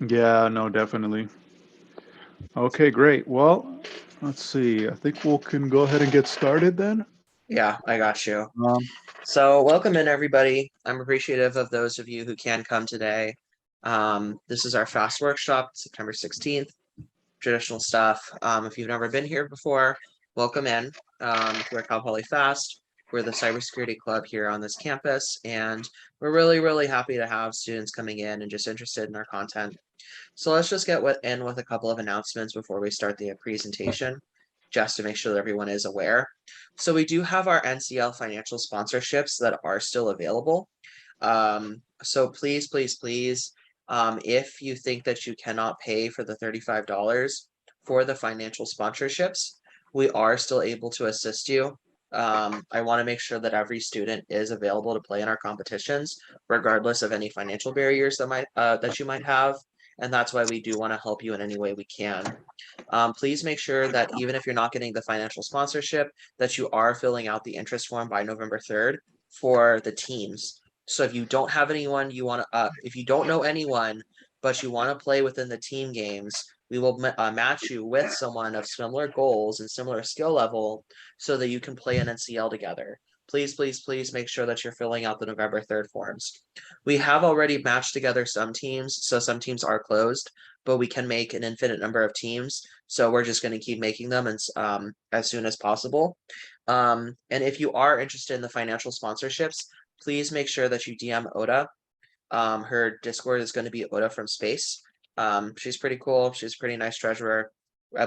Yeah, no, definitely. Okay, great. Well, let's see. I think we can go ahead and get started then. Yeah, I got you. Um, So, welcome in, everybody. I'm appreciative of those of you who can come today. This is our fast workshop, September 16th, traditional stuff. If you've never been here before, welcome in to Cal Poly Fast. We're the cybersecurity club here on this campus, and we're really, really happy to have students coming in and just interested in our content. So let's just get in with a couple of announcements before we start the presentation, just to make sure that everyone is aware. So we do have our NCL financial sponsorships that are still available. So please, please, please, if you think that you cannot pay for the $35 for the financial sponsorships, we are still able to assist you. I want to make sure that every student is available to play in our competitions, regardless of any financial barriers that you might have. And that's why we do want to help you in any way we can. Please make sure that even if you're not getting the financial sponsorship, that you are filling out the interest form by November 3rd for the teams. So if you don't have anyone you want to, if you don't know anyone, but you want to play within the team games, we will match you with someone of similar goals and similar skill level so that you can play an NCL together. Please, please, please make sure that you're filling out the November 3rd forms. We have already matched together some teams, so some teams are closed, but we can make an infinite number of teams. So we're just going to keep making them as soon as possible. And if you are interested in the financial sponsorships, please make sure that you DM Oda. Her Discord is going to be Oda from Space. She's pretty cool. She's a pretty nice treasurer.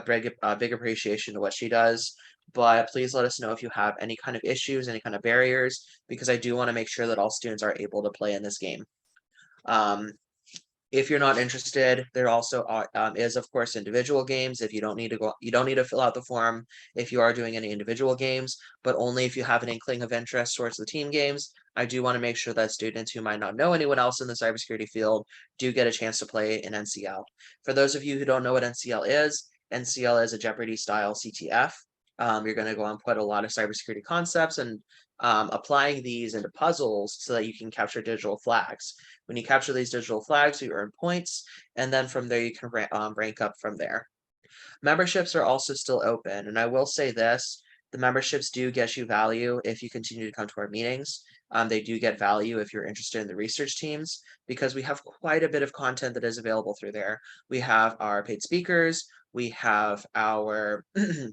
Big appreciation to what she does. But please let us know if you have any kind of issues, any kind of barriers, because I do want to make sure that all students are able to play in this game. Um, if you're not interested, there also is, of course, individual games. If you don't need to go, you don't need to fill out the form if you are doing any individual games, but only if you have an inkling of interest towards the team games. I do want to make sure that students who might not know anyone else in the cybersecurity field do get a chance to play in NCL. For those of you who don't know what NCL is a Jeopardy style CTF. You're going to go on quite a lot of cybersecurity concepts and applying these into puzzles so that you can capture digital flags. When you capture these digital flags, you earn points, and then from there you can rank up from there. Memberships are also still open, and I will say this, the memberships do get you value if you continue to come to our meetings. They do get value if you're interested in the research teams because we have quite a bit of content that is available through there. We have our paid speakers, we have our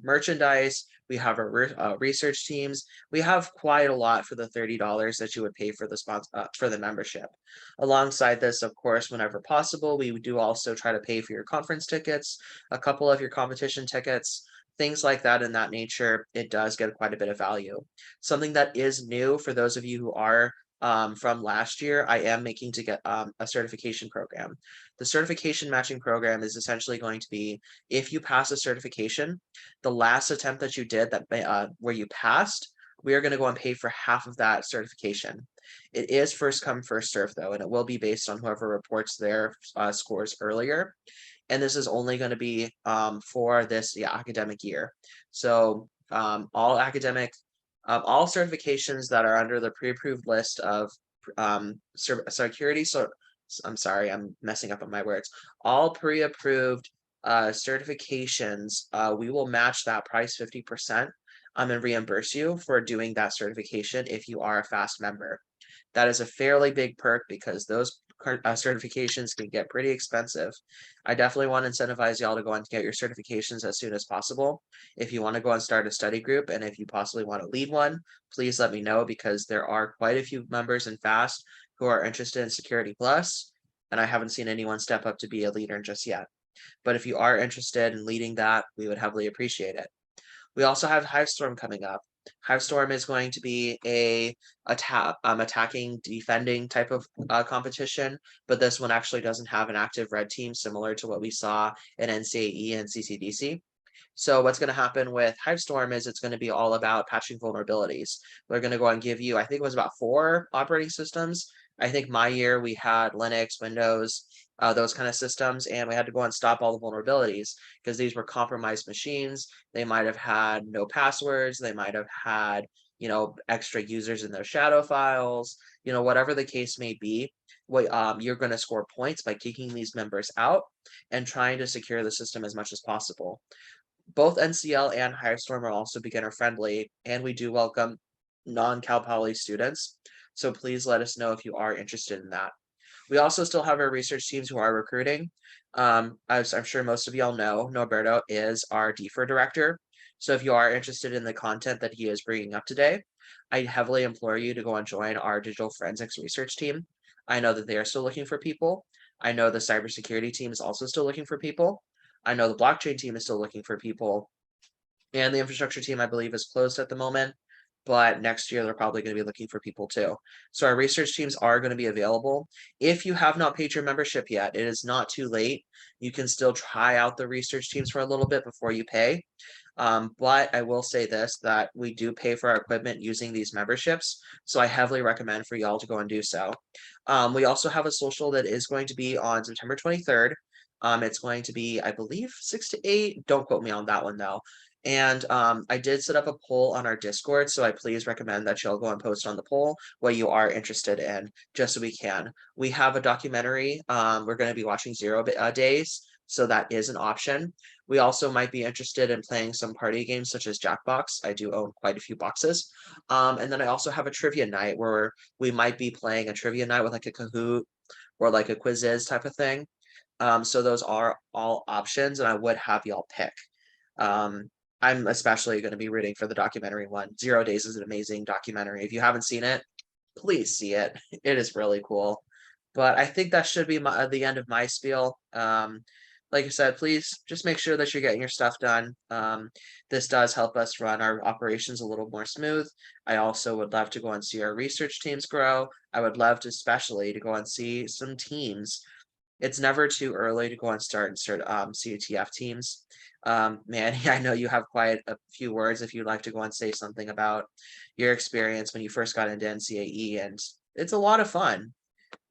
merchandise, we have our research teams. We have quite a lot for the $30 that you would pay for the membership. Alongside this, of course, whenever possible, we do also try to pay for your conference tickets, a couple of your competition tickets, things like that in that nature. It does get quite a bit of value. Something that is new for those of you who are from last year, I am making to get a certification program. The certification matching program is essentially going to be if you pass a certification, the last attempt that you did where you passed, we are going to go and pay for half of that certification. It is first come, first serve though, and it will be based on whoever reports their scores earlier. And this is only going to be for this academic year. So all certifications that are under the pre-approved list of security. So I'm sorry, I'm messing up on my words. All pre-approved certifications, we will match that price 50% and reimburse you for doing that certification if you are a fast member. That is a fairly big perk because those certifications can get pretty expensive. I definitely want to incentivize y'all to go and get your certifications as soon as possible. If you want to go and start a study group and if you possibly want to lead one, please let me know because there are quite a few members in FAST who are interested in Security Plus, and I haven't seen anyone step up to be a leader just yet. But if you are interested in leading that, we would heavily appreciate it. We also have Hivestorm coming up. Hivestorm is going to be a attacking, defending type of competition, but this one actually doesn't have an active red team similar to what we saw in NCAE and CCDC. So what's going to happen with Hivestorm is it's going to be all about patching vulnerabilities. We're going to go and give you, I think it was about 4 operating systems. I think my year we had Linux, Windows, those kind of systems, and we had to go and stop all the vulnerabilities because these were compromised machines. They might have had no passwords. They might have had extra users in their shadow files, whatever the case may be. You're going to score points by kicking these members out and trying to secure the system as much as possible. Both NCL and Hirestorm are also beginner friendly, and we do welcome non-Cal Poly students. So please let us know if you are interested in that. We also still have our research teams who are recruiting. As I'm sure most of y'all know, Norberto is our DFIR director. So if you are interested in the content that he is bringing up today, I heavily implore you to go and join our digital forensics research team. I know that they are still looking for people. I know the cybersecurity team is also still looking for people. I know the blockchain team is still looking for people. And the infrastructure team, I believe, is closed at the moment. But next year, they're probably going to be looking for people too. So our research teams are going to be available. If you have not paid your membership yet, it is not too late. You can still try out the research teams for a little bit before you pay. But I will say this, that we do pay for our equipment using these memberships. So I heavily recommend for y'all to go and do so. We also have a social that is going to be on September 23rd. It's going to be, I believe, 6 to 8. Don't quote me on that one though. And I did set up a poll on our Discord, so I please recommend that y'all go and post on the poll what you are interested in, just so we can. We have a documentary. We're going to be watching 0 Days, so that is an option. We also might be interested in playing some party games such as Jackbox. I do own quite a few boxes. And then I also have a trivia night where we might be playing a trivia night with like a Kahoot or like a Quizzes type of thing. So those are all options, and I would have y'all pick. I'm especially going to be rooting for the documentary one. 0 Days is an amazing documentary. If you haven't seen it, please see it. It is really cool. But I think that should be the end of my spiel. Like I said, please just make sure that you're getting your stuff done. This does help us run our operations a little more smooth. I also would love to go and see our research teams grow. I would love to especially to go and see some teams. It's never too early to go and start CTF teams. Manny, I know you have quite a few words if you'd like to go and say something about your experience when you first got into NCAE, and it's a lot of fun.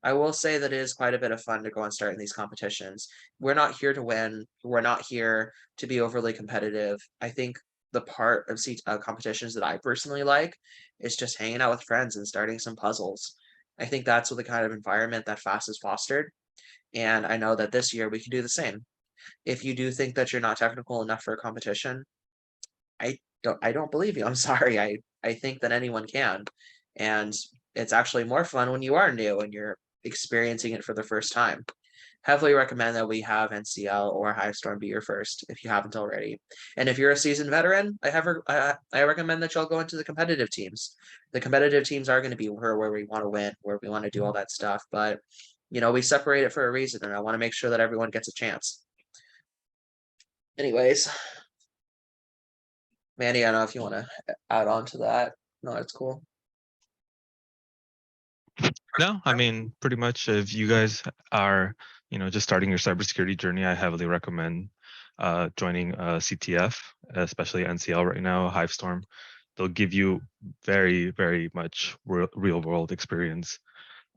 I will say that it is quite a bit of fun to go and start in these competitions. We're not here to win. We're not here to be overly competitive. I think the part of competitions that I personally like is just hanging out with friends and starting some puzzles. I think that's what the kind of environment that FAST has fostered. And I know that this year we can do the same. If you do think that you're not technical enough for a competition, I don't believe you. I'm sorry. I think that anyone can. And it's actually more fun when you are new and you're experiencing it for the first time. Heavily recommend that we have NCL or Hirestorm be your first if you haven't already. And if you're a seasoned veteran, I recommend that y'all go into the competitive teams. The competitive teams are going to be where we want to win, where we want to do all that stuff. But we separate it for a reason, and I want to make sure that everyone gets a chance. Anyways, Manny, I don't know if you want to add on to that. No, that's cool. No, I mean, pretty much if you guys are, just starting your cybersecurity journey, I heavily recommend joining CTF, especially NCL right now, Hivestorm. They'll give you very, very much real world experience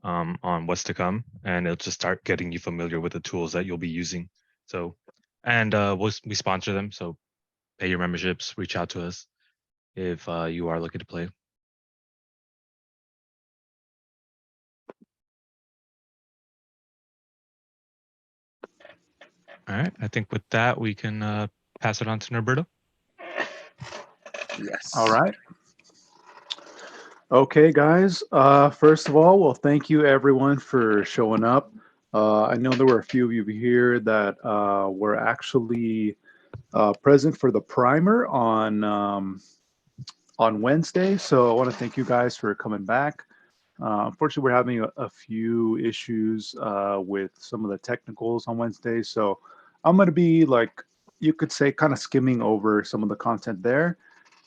on what's to come, and it'll just start getting you familiar with the tools that you'll be using. So, and we sponsor them, so pay your memberships, reach out to us if you are looking to play. All right, I think with that, we can pass it on to Norberto. Yes. All right. Okay, guys. First of all, well, thank you everyone for showing up. I know there were a few of you here that were actually present for the primer on Wednesday. So I want to thank you guys for coming back. Unfortunately, we're having a few issues with some of the technicals on Wednesday. So I'm going to be, like, you could say, kind of skimming over some of the content there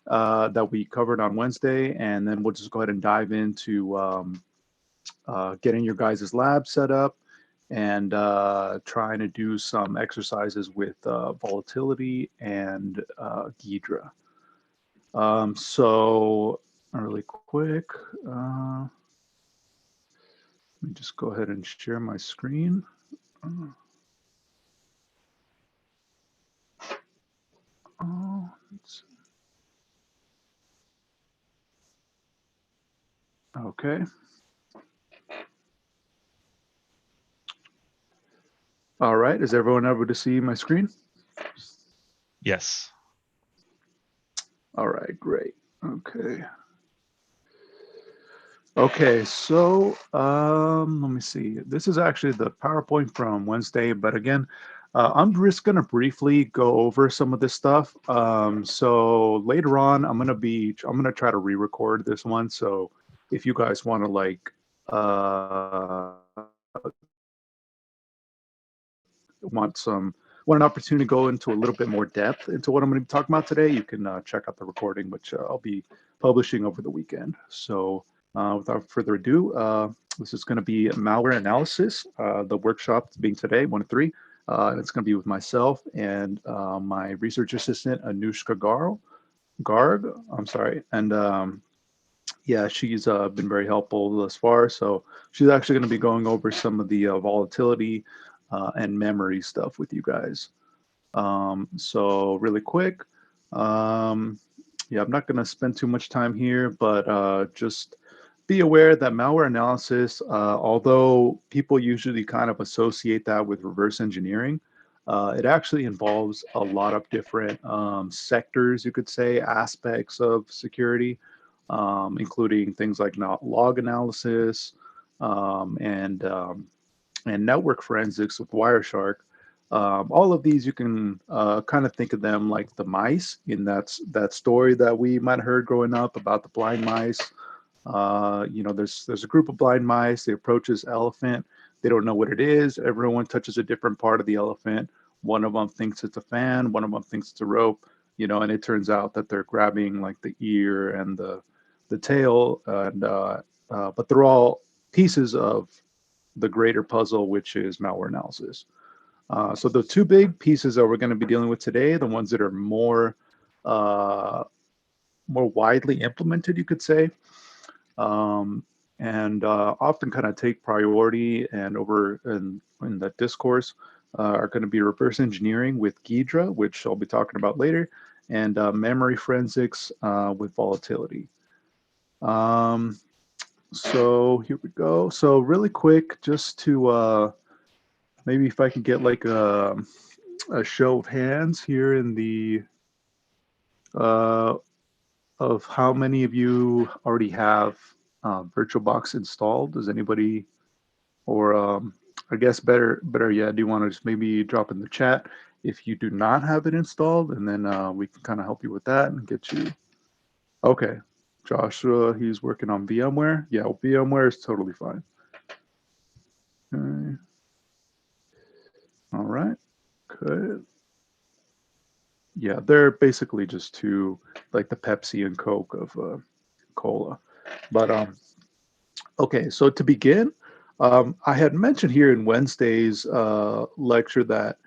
that we covered on Wednesday. And then we'll just go ahead and dive into getting your guys' lab set up and trying to do some exercises with volatility and Ghidra. So really quick, let me just go ahead and share my screen. Okay. All right. Is everyone able to see my screen? Yes. All right, great. Okay. Okay, so let me see. This is actually the PowerPoint from Wednesday, but again, I'm just gonna briefly go over some of this stuff. So later on, I'm gonna try to re-record this one. So if you guys want to like want an opportunity to go into a little bit more depth into what I'm going to be talking about today, you can check out the recording, which I'll be publishing over the weekend. So without further ado, this is going to be malware analysis. The workshop being today, 1 to 3. And it's going to be with myself and my research assistant, Anushka Garg. I'm sorry. And yeah, she's been very helpful thus far. So she's actually going to be going over some of the volatility and memory stuff with you guys. So really quick, yeah, I'm not going to spend too much time here, but just be aware that malware analysis, although people usually kind of associate that with reverse engineering, it actually involves a lot of different sectors, you could say, aspects of security, including things like log analysis and network forensics with Wireshark. All of these, you can kind of think of them like the mice in that story that we might have heard growing up about the blind mice. There's a group of blind mice. They approach this elephant. They don't know what it is. Everyone touches a different part of the elephant. One of them thinks it's a fan. One of them thinks it's a rope. And it turns out that they're grabbing like the ear and the tail, and but they're all pieces of the greater puzzle, which is malware analysis. So the two big pieces that we're going to be dealing with today, the ones that are more widely implemented, you could say, and often kind of take priority and over in the discourse, are going to be reverse engineering with Ghidra, which I'll be talking about later, and memory forensics with volatility. So here we go. So really quick, just to maybe if I can get like a show of hands here in the of how many of you already have VirtualBox installed. Does anybody, or I guess better yet, do you want to just maybe drop in the chat if you do not have it installed, and then we can kind of help you with that and get you. Okay, Joshua, he's working on VMware. Yeah, well, VMware is totally fine. Okay. All right, good. Yeah, they're basically just two, like the Pepsi and Coke of cola. But okay, so to begin, I had mentioned here in Wednesday's lecture that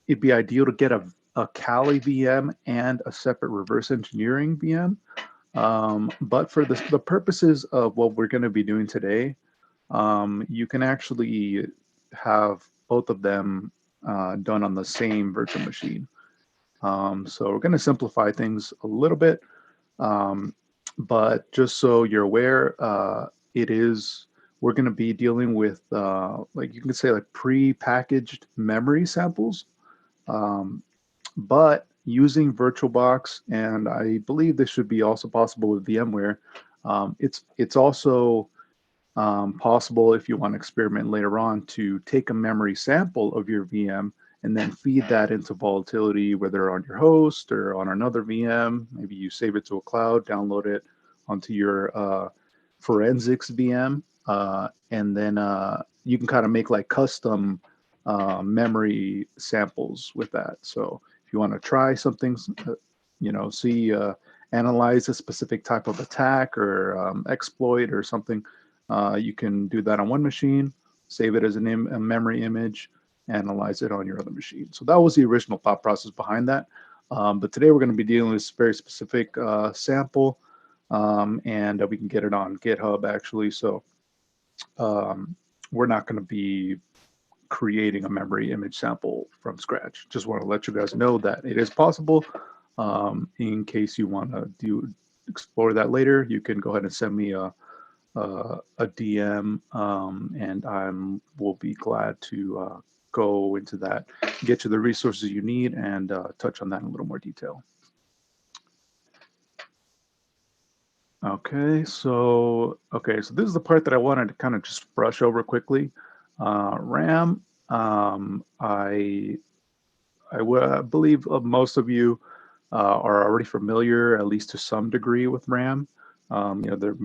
it'd be ideal to get a Kali VM and a separate reverse engineering VM. But for the purposes of what we're going to be doing today, you can actually have both of them done on the same virtual machine. So we're going to simplify things a little bit. But just so you're aware, we're going to be dealing with, like you can say, like pre-packaged memory samples, but using VirtualBox, and I believe this should be also possible with VMware. It's also possible, if you want to experiment later on, to take a memory sample of your VM and then feed that into volatility, whether on your host or on another VM. Maybe you save it to a cloud, download it onto your forensics VM, and then you can kind of make like custom memory samples with that. So if you want to try something, analyze a specific type of attack or exploit or something, you can do that on one machine, save it as a memory image, analyze it on your other machine. So that was the original thought process behind that. But today we're going to be dealing with this very specific sample, and we can get it on GitHub actually. So we're not going to be creating a memory image sample from scratch. Just want to let you guys know that it is possible, in case you want to explore that later, you can go ahead and send me a DM, and will be glad to go into that, get you the resources you need, and touch on that in a little more detail. Okay, so this is the part that I wanted to kind of just brush over quickly. RAM, I believe most of you are already familiar, at least to some degree, with RAM. They're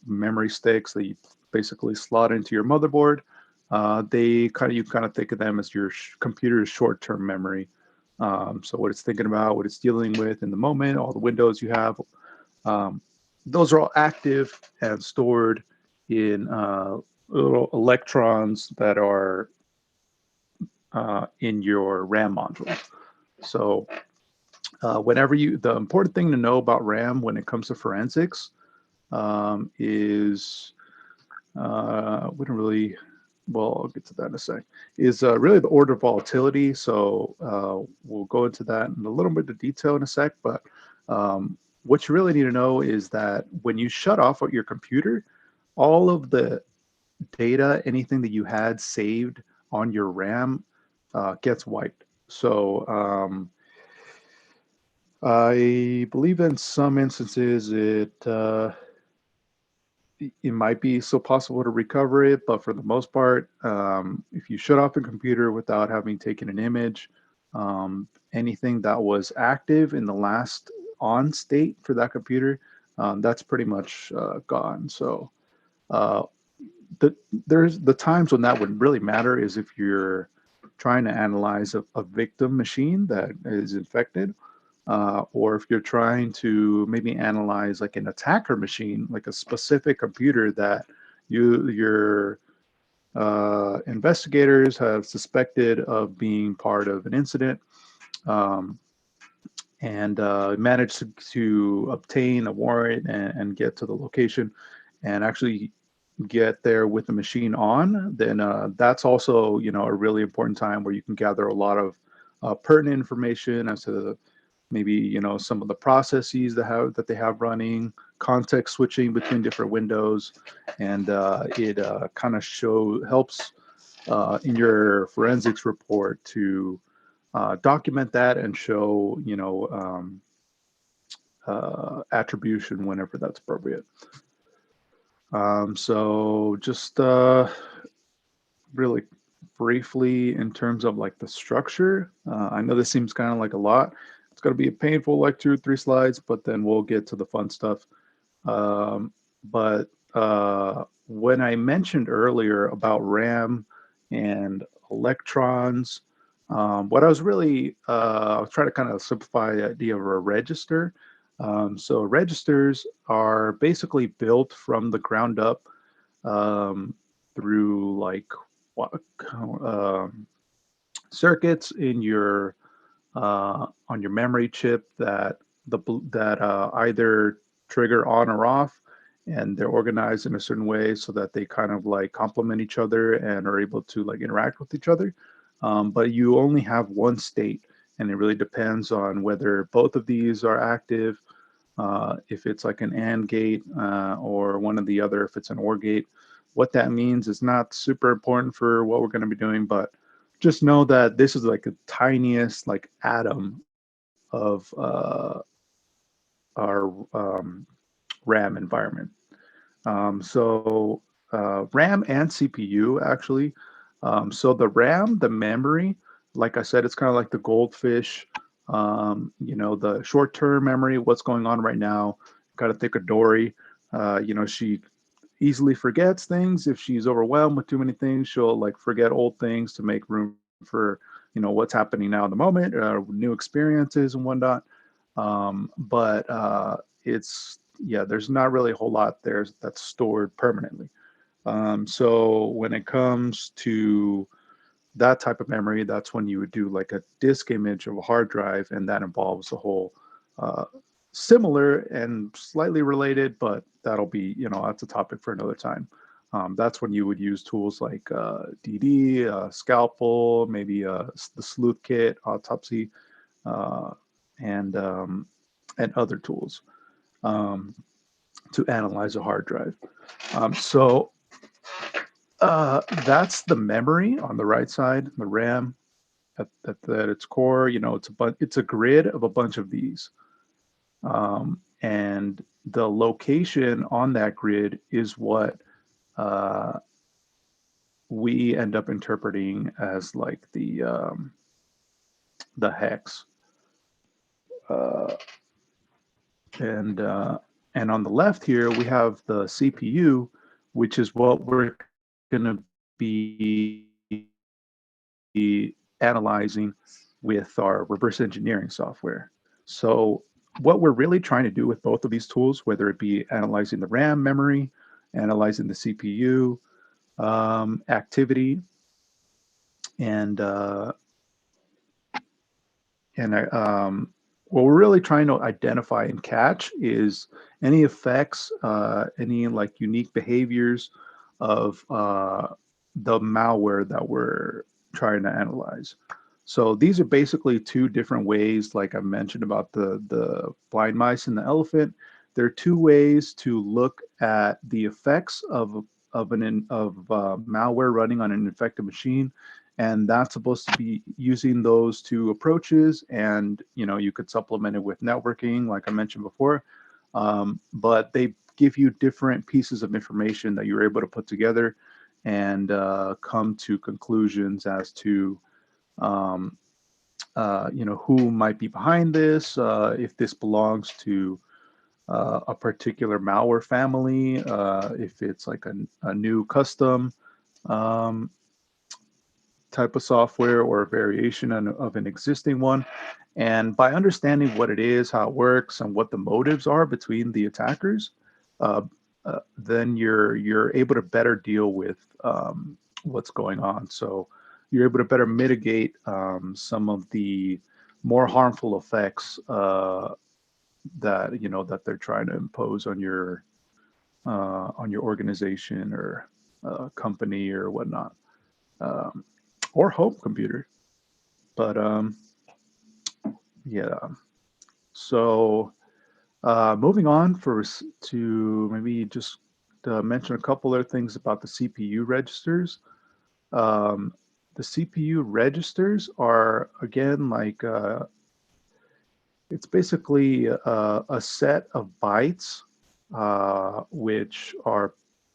memory sticks that you basically slot into your motherboard. You kind of think of them as your computer's short-term memory. So what it's thinking about, what it's dealing with in the moment, all the windows you have, those are all active and stored in little electrons that are in your RAM module. So the important thing to know about RAM when it comes to forensics is, we don't really, well, I'll get to that in a sec, is really the order of volatility. So we'll go into that in a little bit of detail in a sec, but what you really need to know is that when you shut off your computer, all of the data, anything that you had saved on your RAM gets wiped. So I believe in some instances it might be still possible to recover it, but for the most part, if you shut off the computer without having taken an image, anything that was active in the last on state for that computer, that's pretty much gone. So there's the times when that would really matter is if you're trying to analyze a victim machine that is infected, or if you're trying to maybe analyze like an attacker machine, like a specific computer that your investigators have suspected of being part of an incident, and managed to obtain a warrant and get to the location and actually get there with the machine on, then that's also, a really important time where you can gather a lot of pertinent information as to maybe, some of the processes that they have running, context switching between different windows, and it kind of helps in your forensics report to document that and show, attribution whenever that's appropriate. So just really briefly in terms of like the structure, I know this seems kind of like a lot. It's going to be a painful like 2 or 3 slides, but then we'll get to the fun stuff. But when I mentioned earlier about RAM and electrons, what I was really, I was trying to kind of simplify the idea of a register. So registers are basically built from the ground up through like circuits in your on your memory chip that either trigger on or off, and they're organized in a certain way so that they kind of like complement each other and are able to like interact with each other. But you only have one state, and it really depends on whether both of these are active, if it's like an AND gate or one of the other, if it's an OR gate. What that means is not super important for what we're going to be doing, but just know that this is like the tiniest like atom of our RAM environment. So RAM and CPU actually. So the RAM, the memory, like I said, it's kind of like the goldfish. The short-term memory, what's going on right now. Got to think of Dory. She easily forgets things. If she's overwhelmed with too many things, she'll like forget old things to make room for what's happening now in the moment, new experiences and whatnot. But there's not really a whole lot there that's stored permanently. So when it comes to that type of memory, that's when you would do like a disk image of a hard drive, and that involves a whole similar and slightly related, but that'll be, that's a topic for another time. That's when you would use tools like DD, Scalpel, maybe the Sleuth Kit, Autopsy, and other tools. to analyze a hard drive. So that's the memory on the right side, the RAM at its core. It's a grid of a bunch of these. And the location on that grid is what we end up interpreting as like the hex. And on the left here, we have the CPU, which is what we're going to be analyzing with our reverse engineering software. So what we're really trying to do with both of these tools, whether it be analyzing the RAM memory, analyzing the CPU activity, and what we're really trying to identify and catch is any effects, any like unique behaviors of the malware that we're trying to analyze. So these are basically two different ways, like I mentioned about the blind mice and the elephant. There are two ways to look at the effects of malware running on an infected machine, and that's supposed to be using those two approaches. And you could supplement it with networking, like I mentioned before, but they give you different pieces of information that you're able to put together and come to conclusions as to who might be behind this, if this belongs to a particular malware family, if it's like a new custom type of software or a variation of an existing one. And by understanding what it is, how it works, and what the motives are between the attackers, then you're able to better deal with what's going on. So you're able to better mitigate some of the more harmful effects that they're trying to impose on your organization or company or whatnot, or home computer. But yeah. So moving on to maybe just mention a couple other things about the CPU registers. The CPU registers are, again, like it's basically a set of bytes which are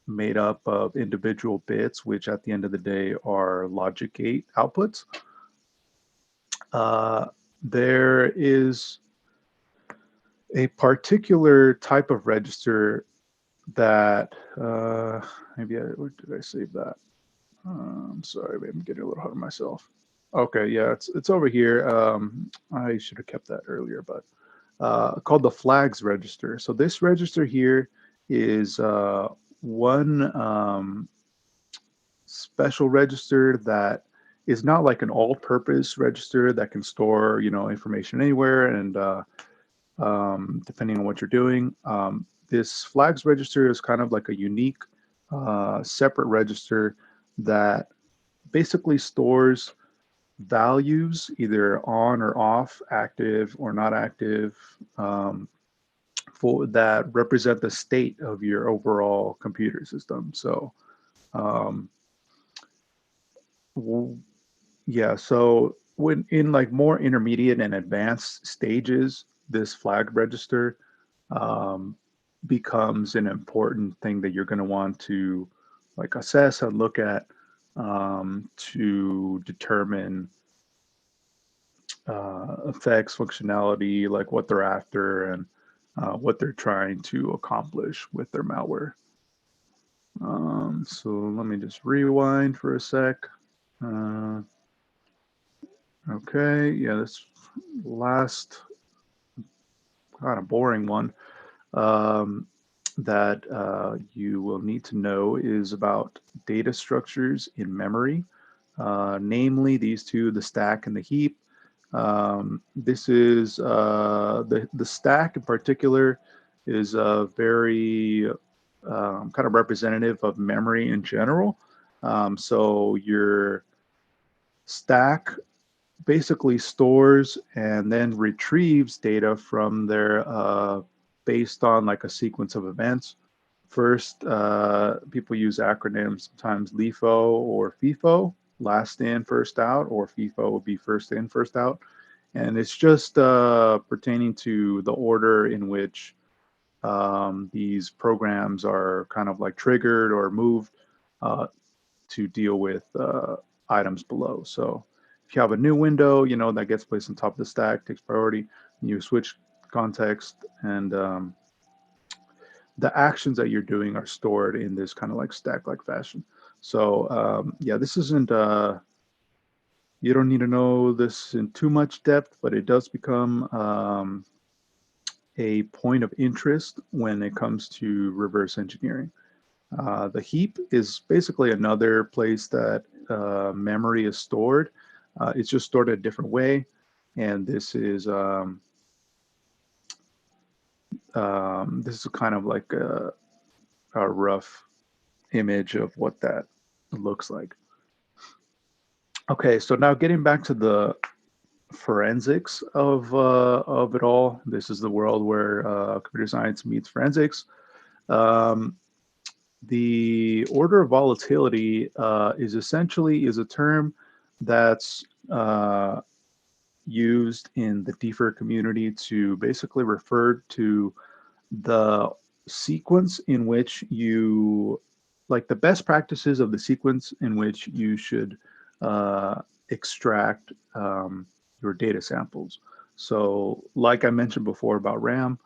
made up of individual bits, which at the end of the day are logic gate outputs. There is a particular type of register that where did I save that? I'm sorry, I'm getting a little hard on myself. Okay, yeah, it's over here. I should have kept that earlier, but called the flags register. So this register here is one special register that is not like an all-purpose register that can store information anywhere, and depending on what you're doing. This flags register is kind of like a unique separate register that basically stores values either on or off, active or not active, for that represent the state of your overall computer system. So yeah, so when in like more intermediate and advanced stages, this flag register becomes an important thing that you're going to want to like assess and look at to determine effects, functionality, like what they're after and what they're trying to accomplish with their malware. So let me just rewind for a sec. Okay, yeah, this last kind of boring one that you will need to know is about data structures in memory, namely these two, the stack and the heap. This is the stack in particular is very kind of representative of memory in general. So your stack basically stores and then retrieves data from their based on like a sequence of events. First, people use acronyms, sometimes LIFO or FIFO, last in, first out, or FIFO would be first in, first out. And it's just pertaining to the order in which these programs are kind of like triggered or moved to deal with items below. So if you have a new window, you know, that gets placed on top of the stack, takes priority, and you switch context, and the actions that you're doing are stored in this kind of like stack-like fashion. So yeah, this isn't, you don't need to know this in too much depth, but it does become a point of interest when it comes to reverse engineering. The heap is basically another place that memory is stored. It's just stored a different way. And this is kind of like a rough image of what that looks like. Okay, so now getting back to the forensics of it all. This is the world where computer science meets forensics. The order of volatility is essentially a term that's used in the DeFi community to basically refer to the sequence in which you, like the best practices of the sequence in which you should extract your data samples. So like I mentioned before about RAM,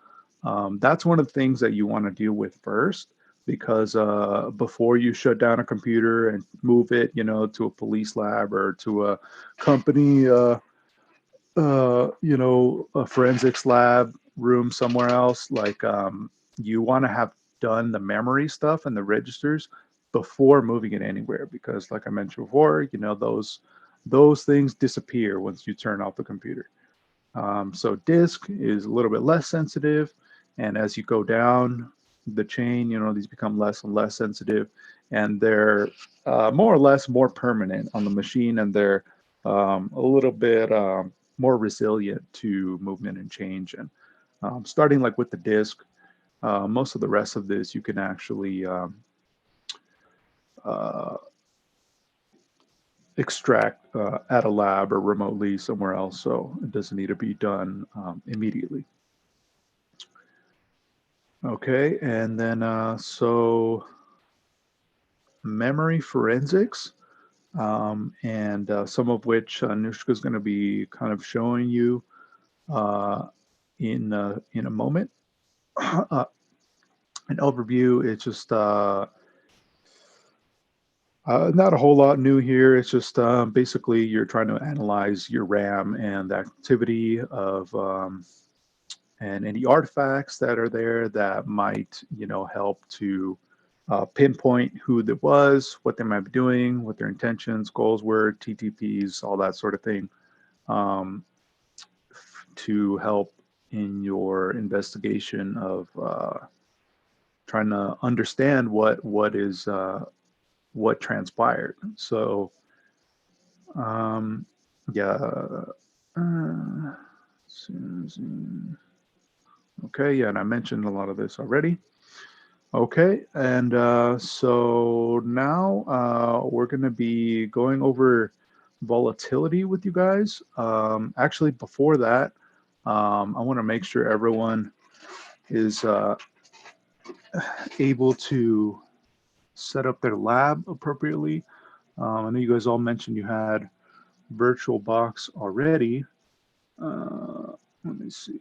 that's one of the things that you want to deal with first, because before you shut down a computer and move it, you know, to a police lab or to a company, you know, a forensics lab room somewhere else, like you want to have done the memory stuff and the registers before moving it anywhere, because like I mentioned before, you know, those things disappear once you turn off the computer. So disk is a little bit less sensitive, and as you go down the chain, you know, these become less and less sensitive, and they're more or less more permanent on the machine, and they're a little bit more resilient to movement and change. And starting like with the disk, most of the rest of this you can actually extract at a lab or remotely somewhere else, so it doesn't need to be done immediately. Okay, and then so memory forensics, and some of which Anushka is going to be kind of showing you in a moment. An overview, it's just not a whole lot new here. It's just basically you're trying to analyze your RAM and the activity of and any artifacts that are there that might, you know, help to pinpoint who that was, what they might be doing, what their intentions, goals were, TTPs, all that sort of thing, to help in your investigation of trying to understand what transpired. So yeah, okay, yeah, and I mentioned a lot of this already. Okay, and so now we're going to be going over volatility with you guys. Actually, before that, I want to make sure everyone is able to set up their lab appropriately. I know you guys all mentioned you had VirtualBox already. Let me see.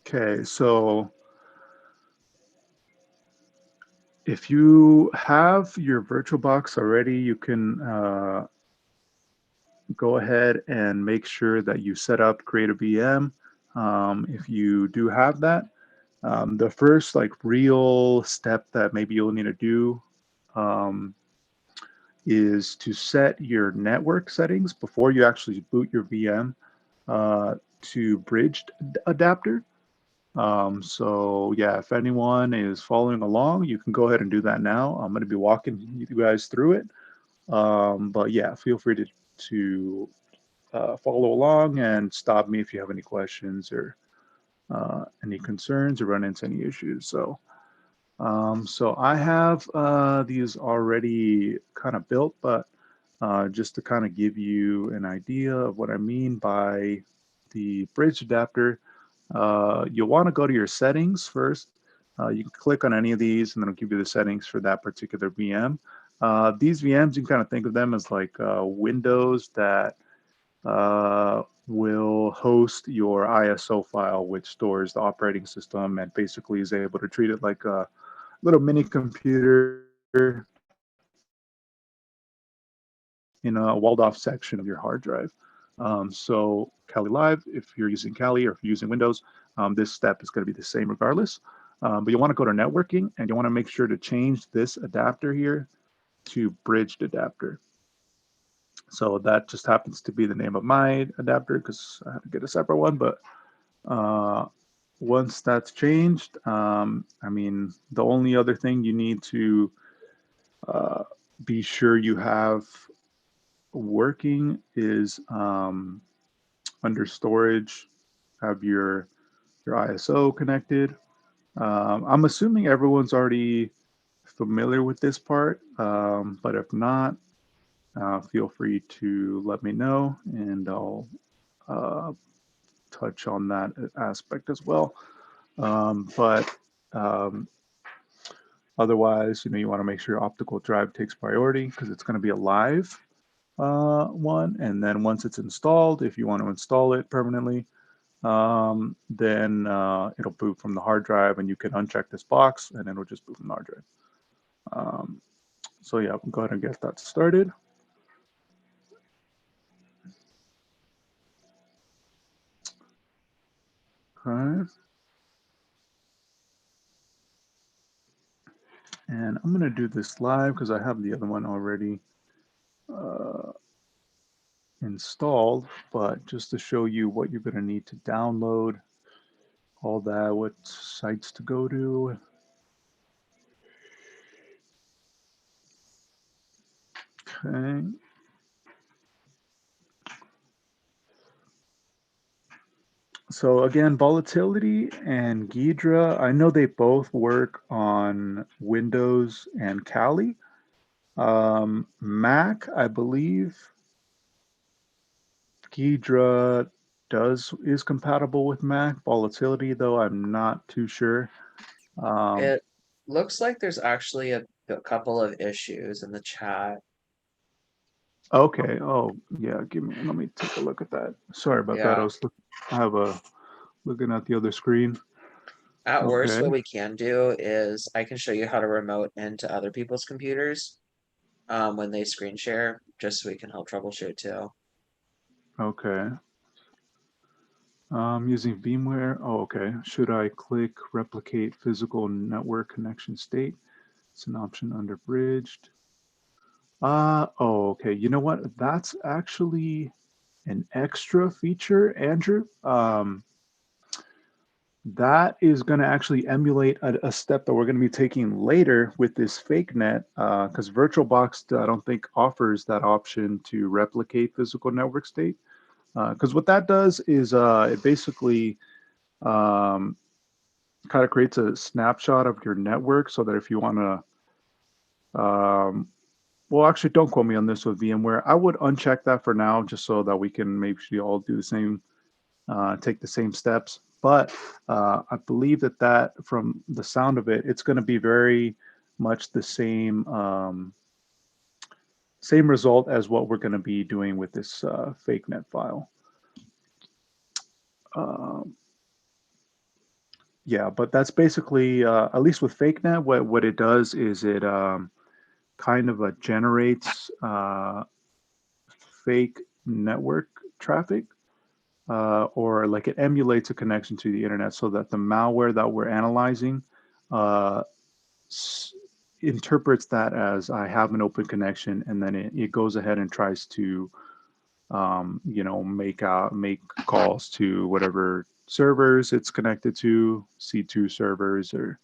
Okay, so if you have your VirtualBox already, you can go ahead and make sure that you set up create a VM. If you do have that, the first like real step that maybe you'll need to do is to set your network settings before you actually boot your VM to bridged adapter. So yeah, if anyone is following along, you can go ahead and do that now. I'm going to be walking you guys through it. But yeah, feel free to follow along and stop me if you have any questions or any concerns or run into any issues. So I have these already kind of built, but just to kind of give you an idea of what I mean by the bridge adapter, you'll want to go to your settings first. You can click on any of these and then it'll give you the settings for that particular VM. These VMs, you can kind of think of them as like windows that will host your ISO file, which stores the operating system and basically is able to treat it like a little mini computer in a walled off section of your hard drive. So Kali Live, if you're using Kali or if you're using Windows, this step is going to be the same regardless. But you want to go to networking and you want to make sure to change this adapter here to bridged adapter. So that just happens to be the name of my adapter because I had to get a separate one. But once that's changed, I mean, the only other thing you need to be sure you have working is under storage, have your ISO connected. I'm assuming everyone's already familiar with this part, but if not, feel free to let me know and I'll touch on that aspect as well. Otherwise, you want to make sure your optical drive takes priority because it's going to be a live one. And then once it's installed, if you want to install it permanently, then it'll boot from the hard drive and you can uncheck this box and it'll just boot from the hard drive. So yeah, we'll go ahead and get that started. Okay. And I'm going to do this live because I have the other one already installed, but just to show you what you're going to need to download, all that, what sites to go to. Okay. So again, Volatility and Ghidra, I know they both work on Windows and Kali. Mac, I believe Ghidra is compatible with Mac. Volatility, though, I'm not too sure. It looks like there's actually a couple of issues in the chat. Okay. Oh, yeah. Let me take a look at that. Sorry about that. I was looking at the other screen. At worst, Okay. what we can do is I can show you how to remote into other people's computers when they screen share, just so we can help troubleshoot too. Okay. Using VMware. Oh, okay. Should I click replicate physical network connection state? It's an option under bridged. Oh, okay. You know what? That's actually an extra feature, Andrew. That is going to actually emulate a step that we're going to be taking later with this fake net, because VirtualBox, I don't think, offers that option to replicate physical network state. Because what that does is it basically kind of creates a snapshot of your network so that if you want to, well, actually, don't quote me on this with VMware. I would uncheck that for now, just so that we can maybe all do the same, take the same steps. But I believe that from the sound of it, it's going to be very much the same same result as what we're going to be doing with this fake net file. Yeah, but that's basically, at least with fake net, what it does is it kind of generates fake network traffic, or like it emulates a connection to the internet so that the malware that we're analyzing interprets that as I have an open connection, and then it goes ahead and tries to make calls to whatever servers it's connected to, C2 servers or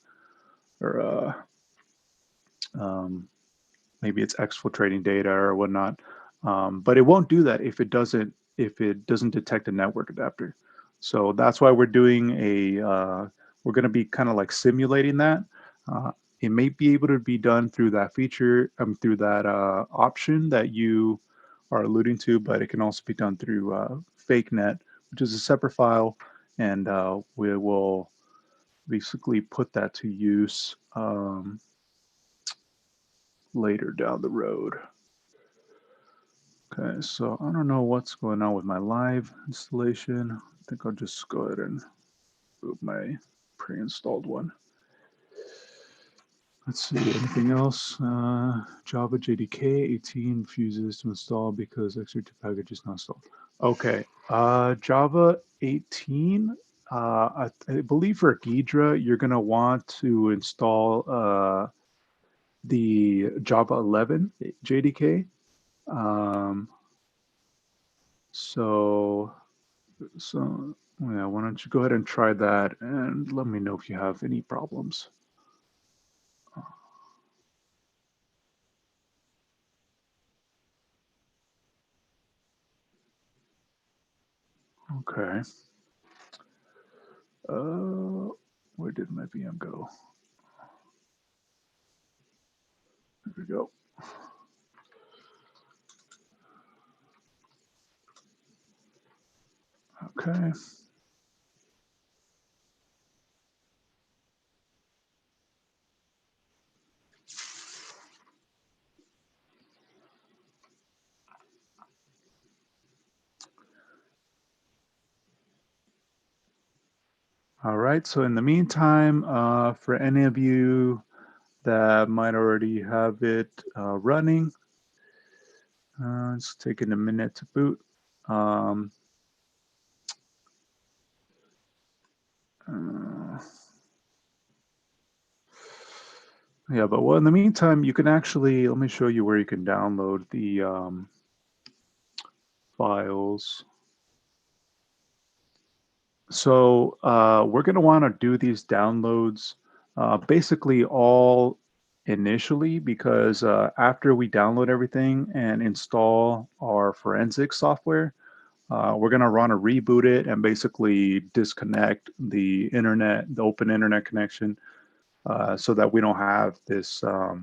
maybe it's exfiltrating data or whatnot. But it won't do that if it doesn't detect a network adapter. So that's why we're doing we're going to be kind of like simulating that. It may be able to be done through that feature, through that option that you are alluding to, but it can also be done through FakeNet, which is a separate file, and we will basically put that to use later down the road. Okay, so I don't know what's going on with my live installation. I think I'll just go ahead and boot my pre-installed one. Let's see, anything else? Java JDK 18 refuses to install because x32 package is not installed. Okay, Java 18, I believe for Ghidra, you're going to want to install the Java 11 JDK. So yeah, why don't you go ahead and try that and let me know if you have any problems. Okay. Where did my VM go? There we go. Okay. All right, so in the meantime, for any of you that might already have it running, it's taking a minute to boot. Yeah, but well, in the meantime, you can actually, let me show you where you can download the files. So we're going to want to do these downloads basically all initially, because after we download everything and install our forensic software, we're going to want to reboot it and basically disconnect the internet, the open internet connection, so that we don't have this, so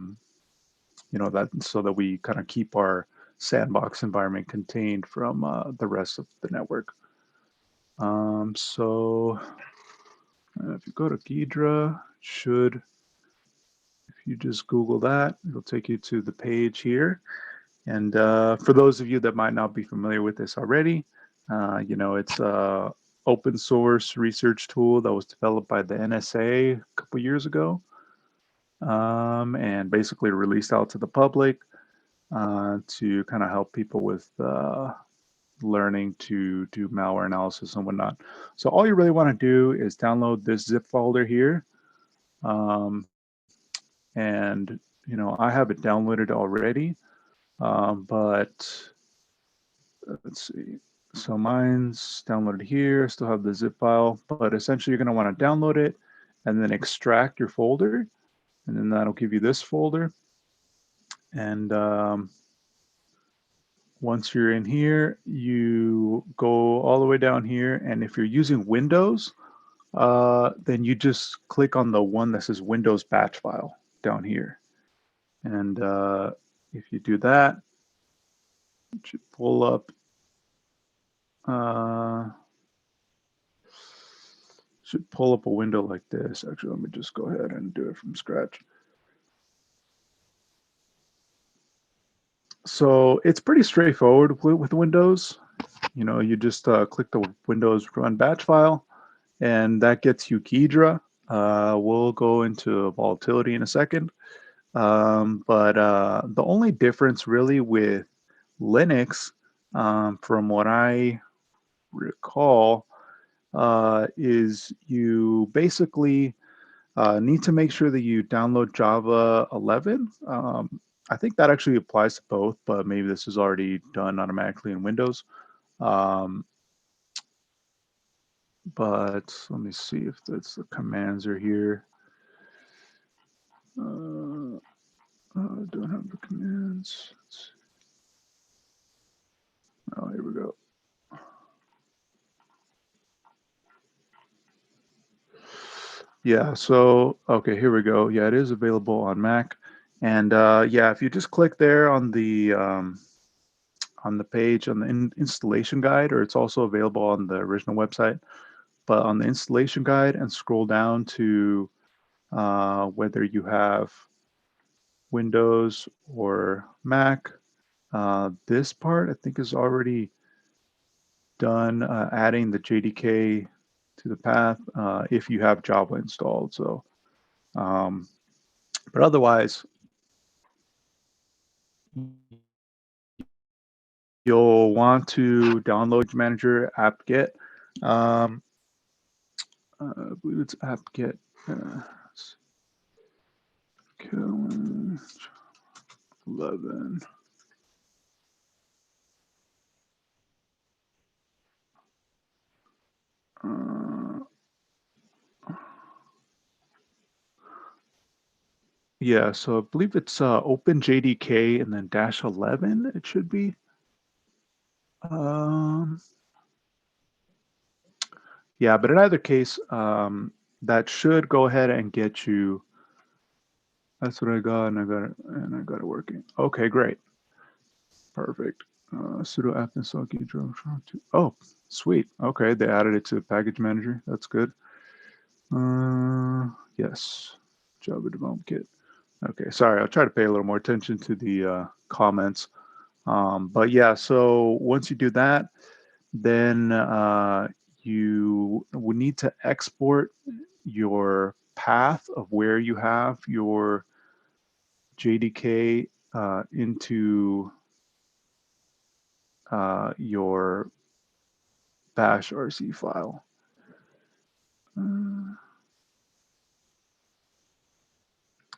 that we kind of keep our sandbox environment contained from the rest of the network. So if you go to Ghidra, if you just Google that, it'll take you to the page here. And for those of you that might not be familiar with this already, it's a open source research tool that was developed by the NSA a couple years ago, and basically released out to the public to kind of help people with learning to do malware analysis and whatnot. So all you really want to do is download this zip folder here. And, I have it downloaded already, but let's see. So mine's downloaded here, still have the zip file, but essentially you're going to want to download it and then extract your folder. And then that'll give you this folder. And once you're in here, you go all the way down here. And if you're using Windows, then you just click on the one that says Windows batch file down here. And if you do that, it should pull up. Should pull up a window like this. Actually, let me just go ahead and do it from scratch. So it's pretty straightforward with Windows. You just click the Windows Run Batch file, and that gets you Ghidra. We'll go into volatility in a second. But the only difference really with Linux, from what I recall, is you basically need to make sure that you download Java 11. I think that actually applies to both, but maybe this is already done automatically in Windows. But let me see if the commands are here. I don't have the commands. Oh, here we go. Yeah, so, okay, here we go. Yeah, it is available on Mac. And yeah, if you just click there on the page on the installation guide, or it's also available on the original website, but on the installation guide and scroll down to whether you have Windows or Mac. This part I think is already done, adding the JDK to the path if you have Java installed. So, but otherwise, you'll want to download Manager apt-get. I believe it's apt-get. Killing 11. Yeah, so I believe it's OpenJDK and then -11. It should be. Yeah, but in either case, that should go ahead and get you. That's what I got, and I got it working. Okay, great, perfect. Sudo apt install drove to. Oh, sweet. Okay, they added it to the package manager. That's good. Yes, Java development kit. Okay, sorry. I'll try to pay a little more attention to the comments. But yeah, so once you do that, then you would need to export your path of where you have your JDK into your bash RC file.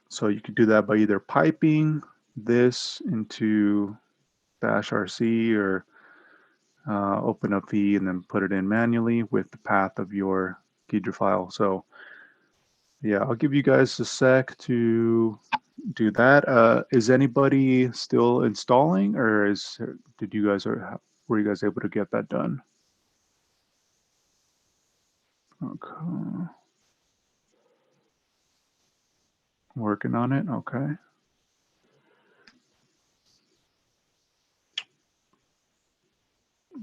So you could do that by either piping this into bash RC or open up V and then put it in manually with the path of your Ghidra file. So yeah, I'll give you guys a sec to do that. Is anybody still installing, or did you guys were you guys able to get that done? Okay. Working on it. Okay.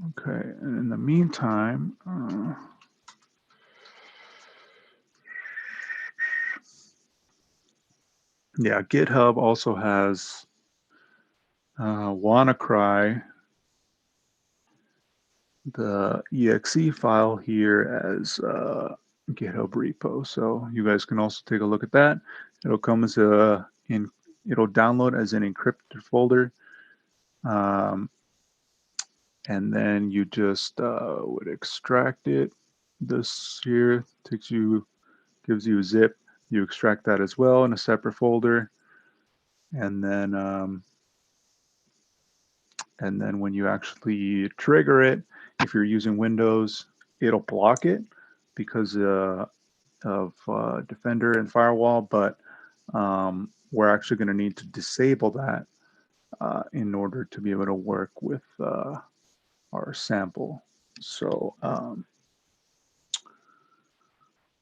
Okay. And in the meantime, yeah, GitHub also has WannaCry, the exe file here as GitHub repo. So you guys can also take a look at that. It'll come as it'll download as an encrypted folder. And then you just would extract it. This here gives you a zip. You extract that as well in a separate folder. And then when you actually trigger it, if you're using Windows, it'll block it because of Defender and Firewall, but we're actually going to need to disable that in order to be able to work with our sample. So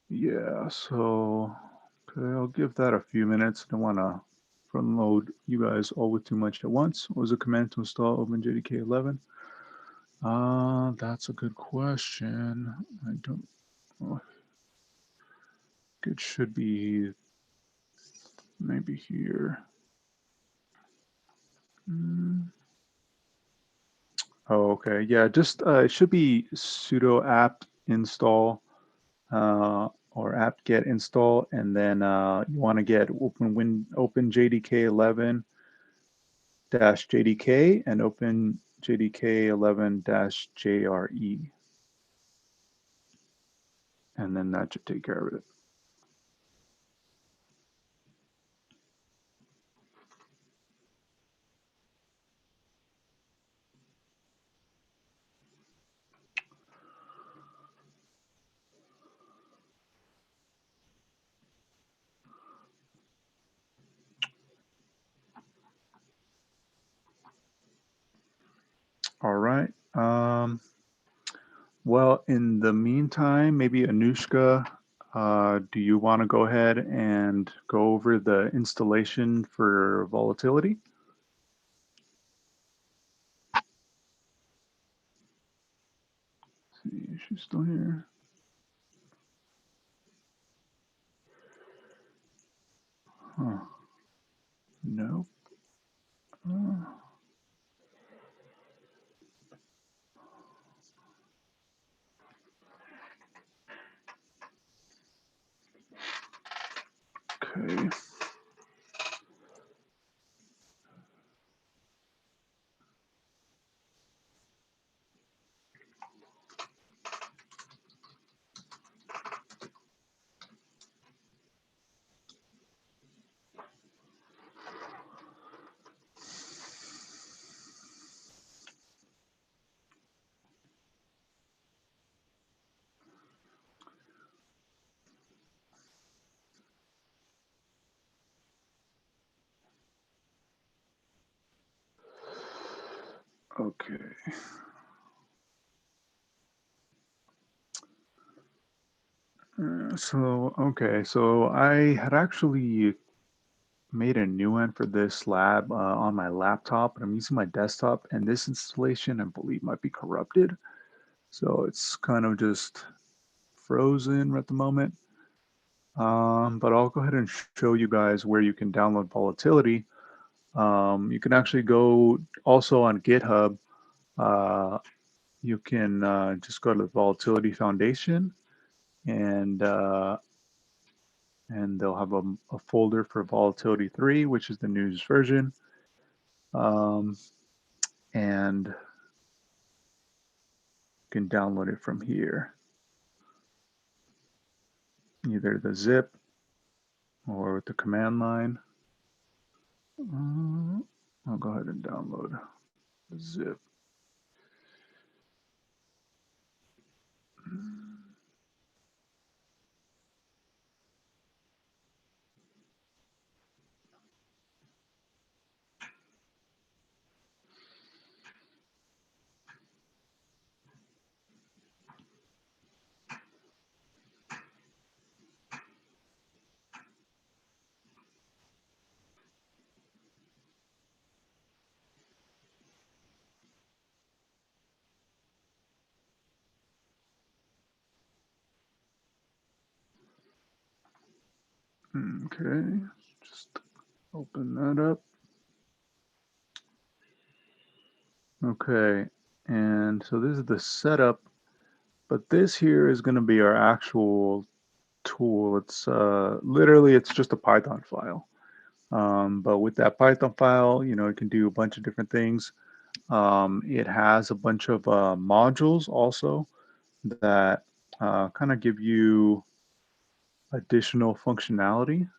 yeah, so okay, I'll give that a few minutes. Don't want to front load you guys all with too much at once. What was the command to install OpenJDK 11? That's a good question. I don't know. It should be maybe here. Oh, okay. Yeah, just it should be sudo apt install or apt-get install, and then you want to get OpenJDK 11 -JDK and OpenJDK 11 -JRE, and then that should take care of it. All right. Well, in the meantime, maybe Anushka, Do you want to go ahead and go over the installation for volatility? Let's see, she's still here. Huh. Nope. Okay. Okay. So I had actually made a new one for this lab on my laptop, but I'm using my desktop, and this installation, I believe, might be corrupted. So it's kind of just frozen at the moment. But I'll go ahead and show you guys where you can download volatility. You can actually go also on GitHub. You can just go to the Volatility Foundation, and they'll have a folder for Volatility 3, which is the newest version. And you can download it from here, either the zip or with the command line. I'll go ahead and download the zip. Okay, just open that up. Okay, and so this is the setup, but this here is going to be our actual tool. It's literally, it's just a Python file. But with that Python file, you know, it can do a bunch of different things. It has a bunch of modules also that kind of give you additional functionality.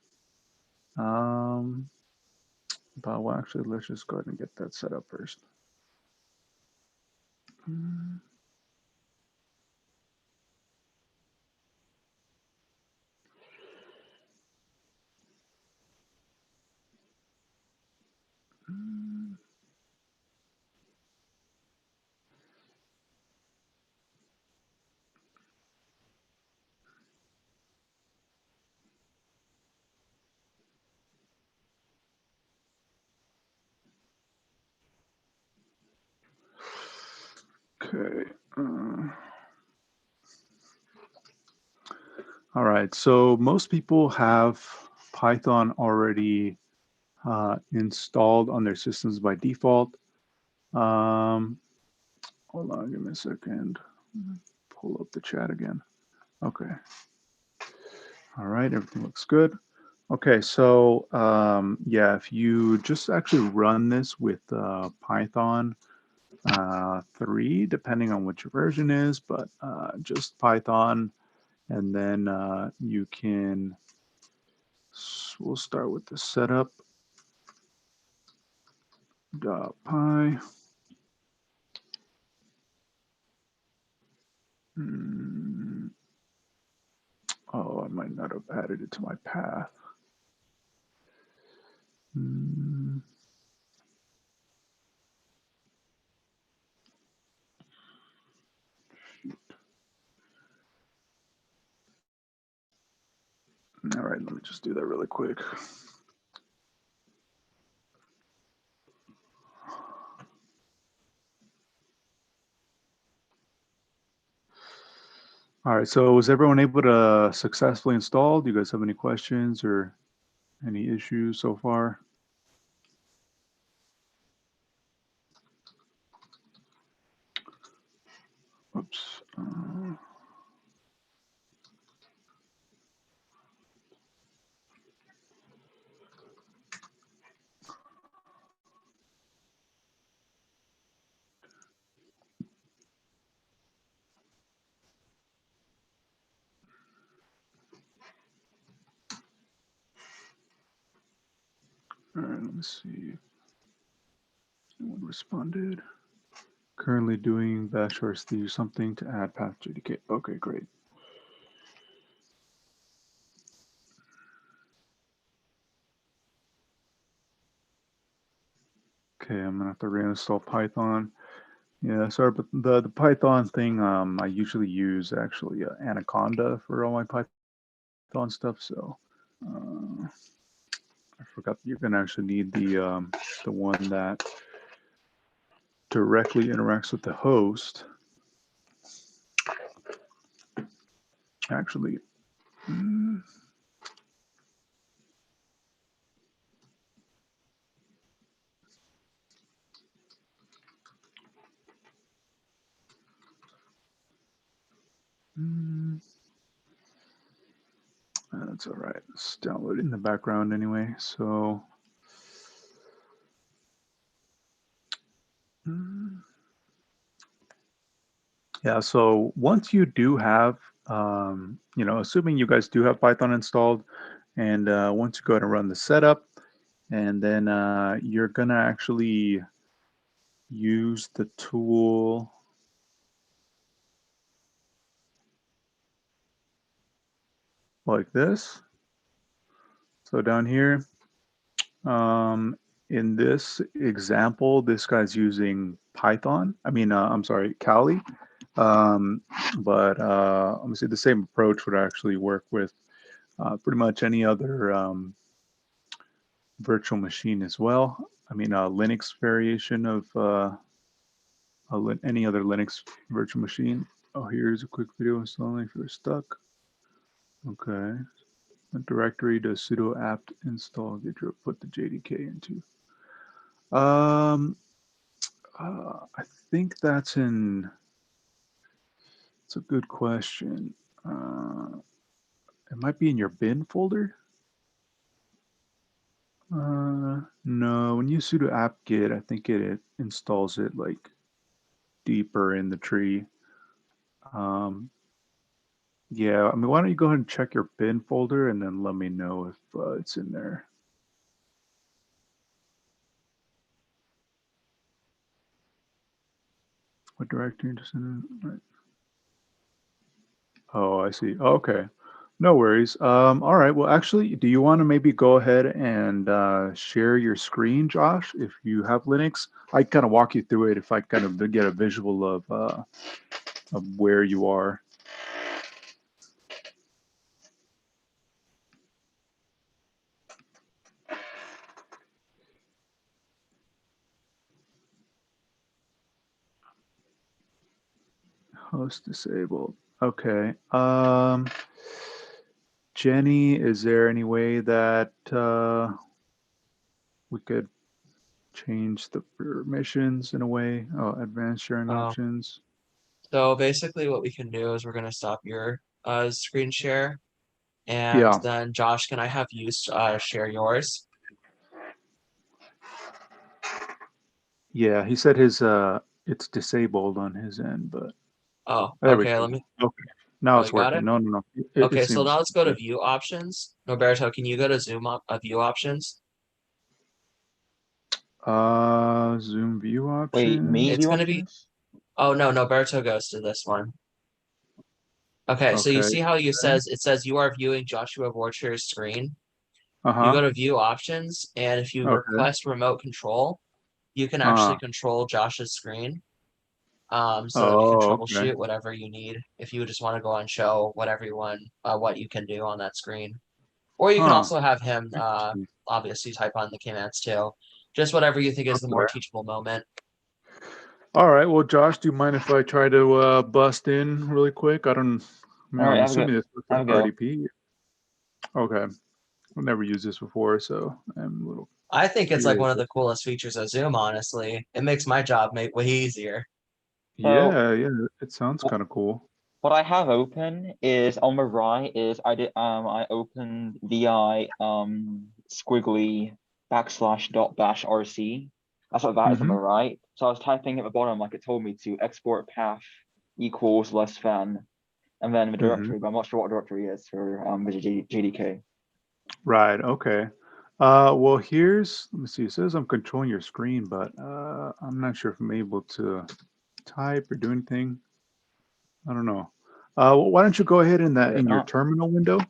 But well, actually, let's just go ahead and get that set up first. Okay. All right. So most people have Python already installed on their systems by default. Hold on, give me a second. Pull up the chat again. Okay. All right, everything looks good. Okay, so yeah, if you just actually run this with Python 3, depending on what your version is, but just Python, and then you can, we'll start with the setup.py. Oh, I might not have added it to my path. Shoot. right, let me just do that really quick. All right, so was everyone able to successfully install? Do you guys have any questions or any issues so far? Oops. All right, let me see. Someone responded. Currently doing backshore do something to add path JDK. Okay, great. Okay, I'm gonna have to reinstall Python. Yeah, sorry, but the Python thing, I usually use actually Anaconda for all my Python stuff. So I forgot you're gonna actually need the one that directly interacts with the host. Actually, that's all right. It's downloaded in the background anyway. So yeah, so once you do have, assuming you guys do have Python installed, and once you go ahead and run the setup, and then you're gonna actually use the tool like this. So down here, in this example, this guy's using Python. I'm sorry, Kali. But let me see, the same approach would actually work with pretty much any other virtual machine as well. A Linux variation of any other Linux virtual machine. Oh, here's a quick video installing if you're stuck. Okay. The directory does sudo apt install get your put the JDK into. I think that's in. It's a good question. It might be in your bin folder. No, when you sudo apt-get, I think it installs it like deeper in the tree. Yeah, why don't you go ahead and check your bin folder and then let me know if it's in there. What directory just in? Right. Oh, I see. Okay. No worries. All right. Well, actually, do you want to maybe go ahead and share your screen, Josh, if you have Linux? I kind of walk you through it if I kind of get a visual of where you are. Host disabled. Okay. Jenny, is there any way that we could change the permissions in a way? Oh, advanced sharing options. So basically what we can do is we're going to stop your screen share. And Yeah. then Josh, can I have you share yours? Yeah, he said his it's disabled on his end, but Oh, there we okay. go. Let me. Okay. Now Oh, it's you got working. it? No. It Okay, so seems now let's go to yeah. view options. Roberto, can you go to view options? Zoom view Wait, main options. It's view going to be. options? Oh no, Roberto goes to this one. Okay, so you Okay. see how it says you are viewing Joshua Borcher's screen. You Uh-huh. go to view options, and if you Okay. request remote control, you can actually control Josh's screen. So that we can Oh, okay. troubleshoot whatever you need. If you just want to go and show whatever you want, what you can do on that screen. Or you can Huh. also have him obviously type on the commands too. Just whatever you think is the more Okay. teachable moment. All right. Well, Josh, do you mind if I try to bust in really quick? I don't. I mean, All right, I'm have a go. assuming this looks Have like a go. RDP. Okay. I've never used this before, so I'm a little I think it's like one of curious. the coolest features of Zoom, honestly. It makes my job way easier. Yeah, yeah. It sounds kind of cool. What I have open is on the right is I opened vi squiggly / bash rc. That's what that is on the right. So I was typing at the bottom like it told me to export path equals less than, and then the directory, but I'm not sure what directory is for the JDK. Right. Okay. Well, let me see. It says I'm controlling your screen, but I'm not sure if I'm able to type or do anything. I don't know. Why don't you go ahead in your terminal window?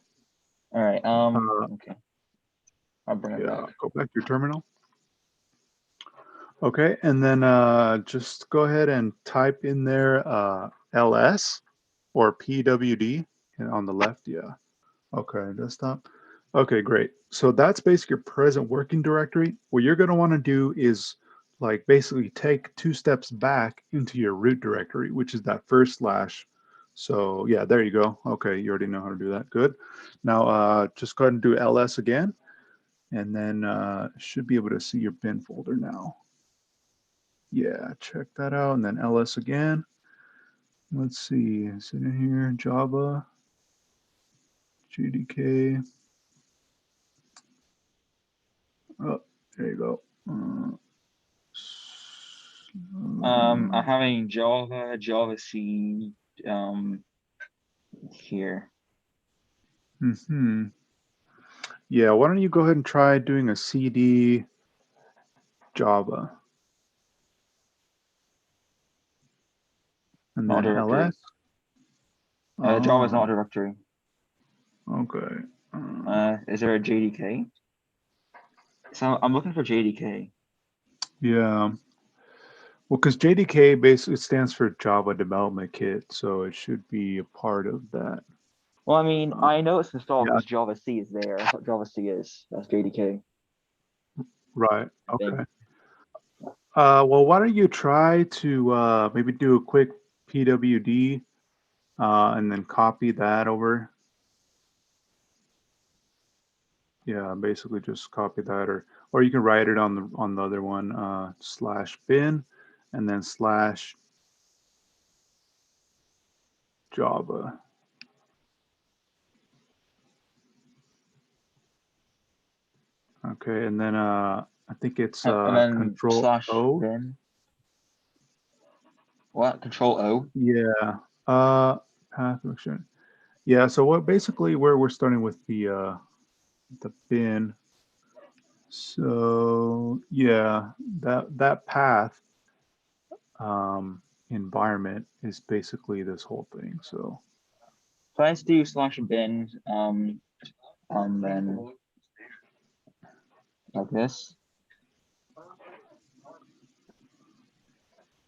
All right. Okay. I'll bring it back. Go back to your terminal. Okay, and then just go ahead and type in there ls or pwd on the left. Yeah. Okay, desktop. Okay, great. So that's basically your present working directory. What you're going to want to do is like basically take 2 steps back into your root directory, which is that first slash. So yeah, there you go. Okay, you already know how to do that. Good. Now just go ahead and do ls again, and then should be able to see your bin folder now. Yeah, check that out, and then ls again. Let's see, is it in here? Java, JDK. Oh, there you go. I'm having Java C here. Yeah, why don't you go ahead and try doing a CD Java. And Not then a directory. ls. Java is not a directory. Okay. Is there a JDK? So I'm looking for JDK. Yeah. Well, because JDK basically stands for Java Development Kit, so it should be a part of that. Well, I mean, I know it's installed yeah. because Java C is there. That's what Java C is. That's JDK. Right. Okay. Well, why don't you try to maybe do a quick PWD and then copy that over. Yeah, basically just copy that, or you can write it on the other one /bin and then /Java. Okay, and then I think it's and then Control O. /bin. What? Control O? Yeah. Path function. Yeah. So what basically we're starting with the bin. So yeah, that path environment is basically this whole thing. So let's do /bin then like this.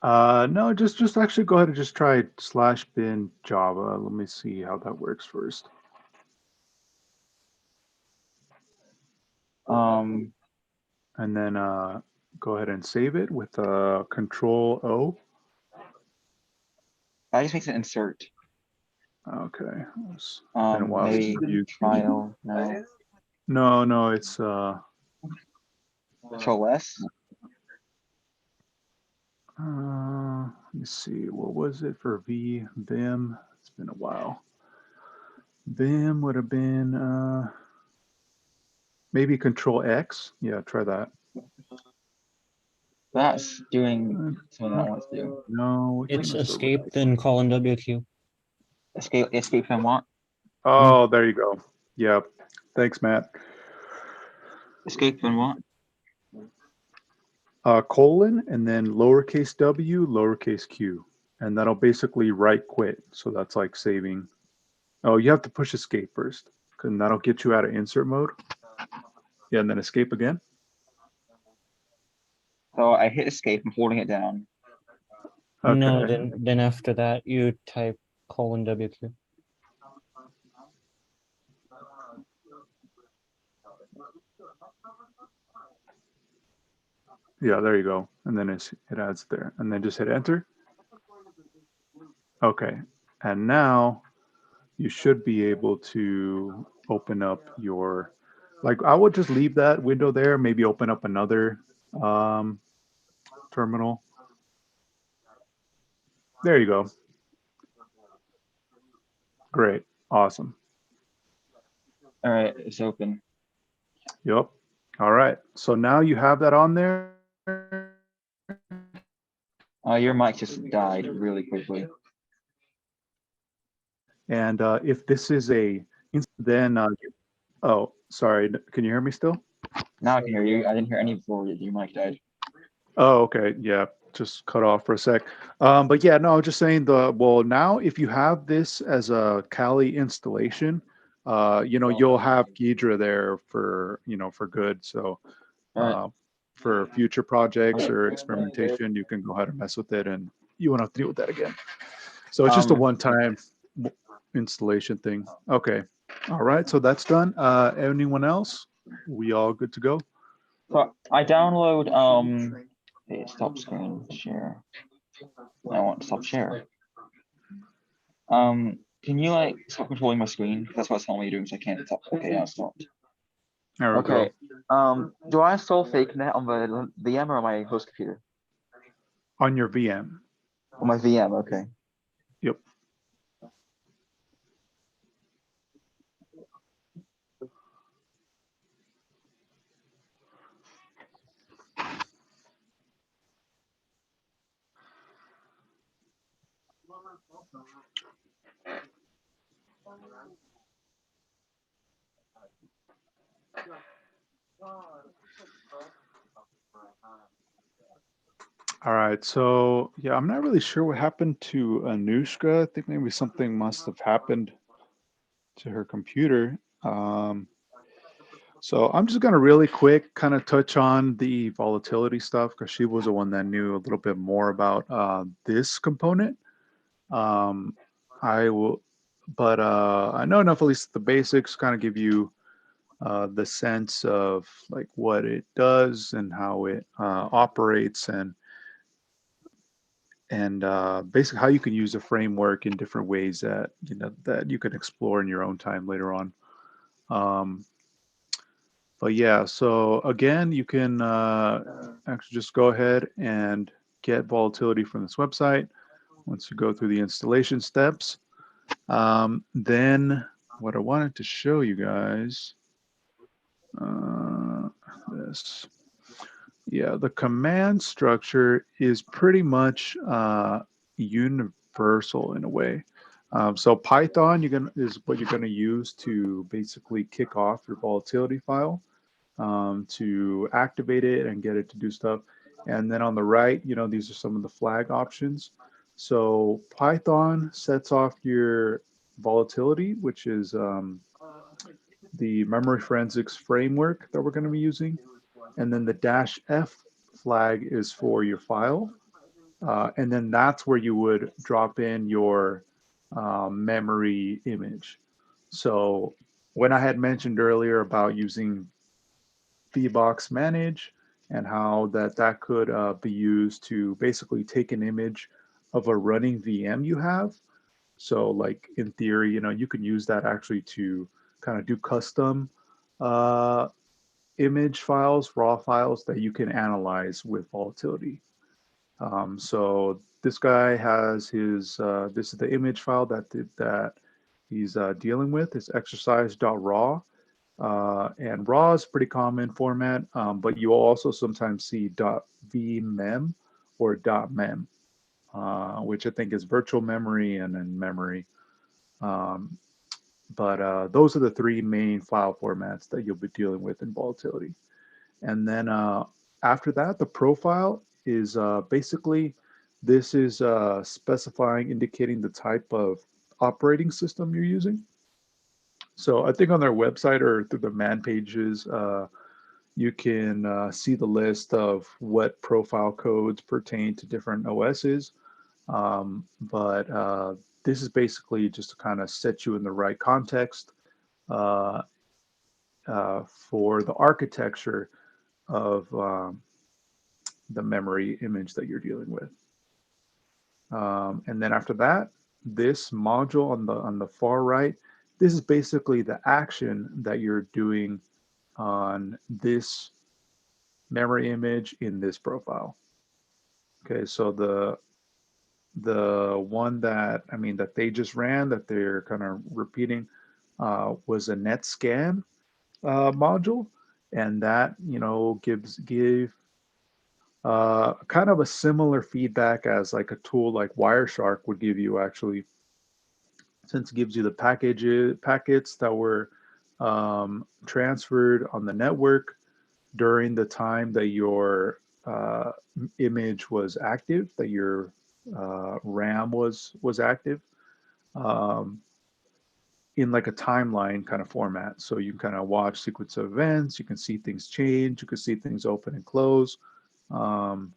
no, just actually go ahead and just try /bin Java. Let me see how that works first. And then go ahead and save it with Control O. That just makes an insert. Okay. It's been a while since Maybe I've used file. No. No, it's Control S. Let me see. What was it for Vim? It's been a while. Vim would have been maybe Control X. Yeah, try that. That's doing something I want to do. No, it's escape, then colon WQ. Escape and what? Oh, there you go. Yeah. Thanks, Matt. Escape and what? Colon and then lowercase w, lowercase q. And that'll basically write quit. So that's like saving. Oh, you have to push escape first. And that'll get you out of insert mode. Yeah, and then escape again. So I hit escape, I'm holding it down. Okay. No, then after that you type colon WQ. Yeah, there you go. And then it adds there. And then just hit enter. Okay. And now you should be able to open up your, like, I would just leave that window there, maybe open up another terminal. There you go. Great. Awesome. All right, it's open. Yep. All right. So now you have that on there. Your mic just died really quickly. And if this is then, oh, sorry. Can you hear me still? Now I can hear you. I didn't hear any before your mic died. Oh, okay. Yeah, just cut off for a sec. But yeah, no, I was just saying well, now if you have this as a Kali installation, you'll have Ghidra there for, for good. So for future projects or experimentation, you can go ahead and mess with it and you won't have to deal with that again. So it's just a one-time installation thing. Okay. All right. So that's done. Anyone else? We all good to go? So I download hey, stop screen share. I want to stop share. Can you like stop controlling my screen? That's what it's telling me you're doing, so I can't stop. Okay, yeah, stopped. There we Okay. go. Do I install FakeNet on the VM or on my host computer? On your VM. On my VM, okay. Yep. All right, so yeah, I'm not really sure what happened to Anushka. I think maybe something must have happened to her computer. So I'm just gonna really quick kind of touch on the volatility stuff because she was the one that knew a little bit more about this component. I will, but I know enough, at least the basics, kind of give you the sense of like what it does and how it operates and basically how you can use the framework in different ways that that you can explore in your own time later on. But yeah, so again, you can actually just go ahead and get volatility from this website once you go through the installation steps. Then what I wanted to show you guys, this. Yeah, the command structure is pretty much universal in a way. So Python is what you're going to use to basically kick off your volatility file, to activate it and get it to do stuff. And then on the right, these are some of the flag options. So Python sets off your volatility, which is the memory forensics framework that we're going to be using. And then the -F flag is for your file. And then that's where you would drop in your memory image. So when I had mentioned earlier about using VBox manage and how that could be used to basically take an image of a running VM you have. So like in theory, you can use that actually to kind of do custom image files, raw files that you can analyze with volatility. So this guy has his, this is the image file that he's dealing with. It's exercise.raw. And raw is pretty common format, but you will also sometimes see .vmem or .mem, which I think is virtual memory and then memory. But those are the three main file formats that you'll be dealing with in volatility. And then after that, the profile is basically, this is specifying, indicating the type of operating system you're using. So I think on their website or through the man pages, you can see the list of what profile codes pertain to different OSs. But this is basically just to kind of set you in the right context for the architecture of the memory image that you're dealing with. And then after that, this module on the far right, this is basically the action that you're doing on this memory image in this profile. Okay, so the one that that they just ran, that they're kind of repeating, was a net scan module, and that gave kind of a similar feedback as like a tool like Wireshark would give you, actually, since it gives you the packets that were transferred on the network during the time that your image was active, that your RAM was active, in like a timeline kind of format. So you can kind of watch sequence of events, you can see things change, you can see things open and close, and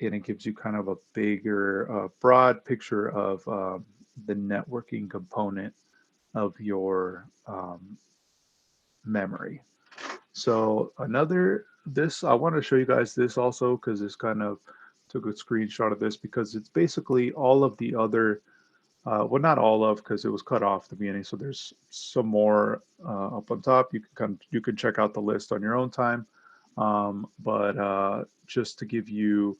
it gives you kind of a bigger, broad picture of the networking component of your memory. So I want to show you guys this also, because this kind of took a screenshot of this, because it's basically all of the other, well, not all of, because it was cut off at the beginning. So there's some more up on top. You can check out the list on your own time. But just to give you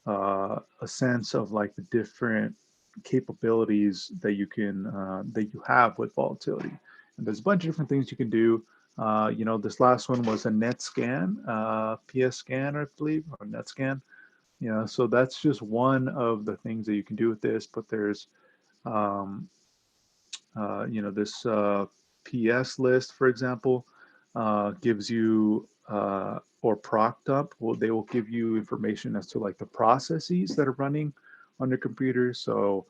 a sense of like the different capabilities that you have with volatility. And there's a bunch of different things you can do. This last one was a net scan, PS scan, I believe, or net scan. So that's just one of the things that you can do with this. But there's, this PS list, for example, gives you, or proc dump, they will give you information as to like the processes that are running on your computer. So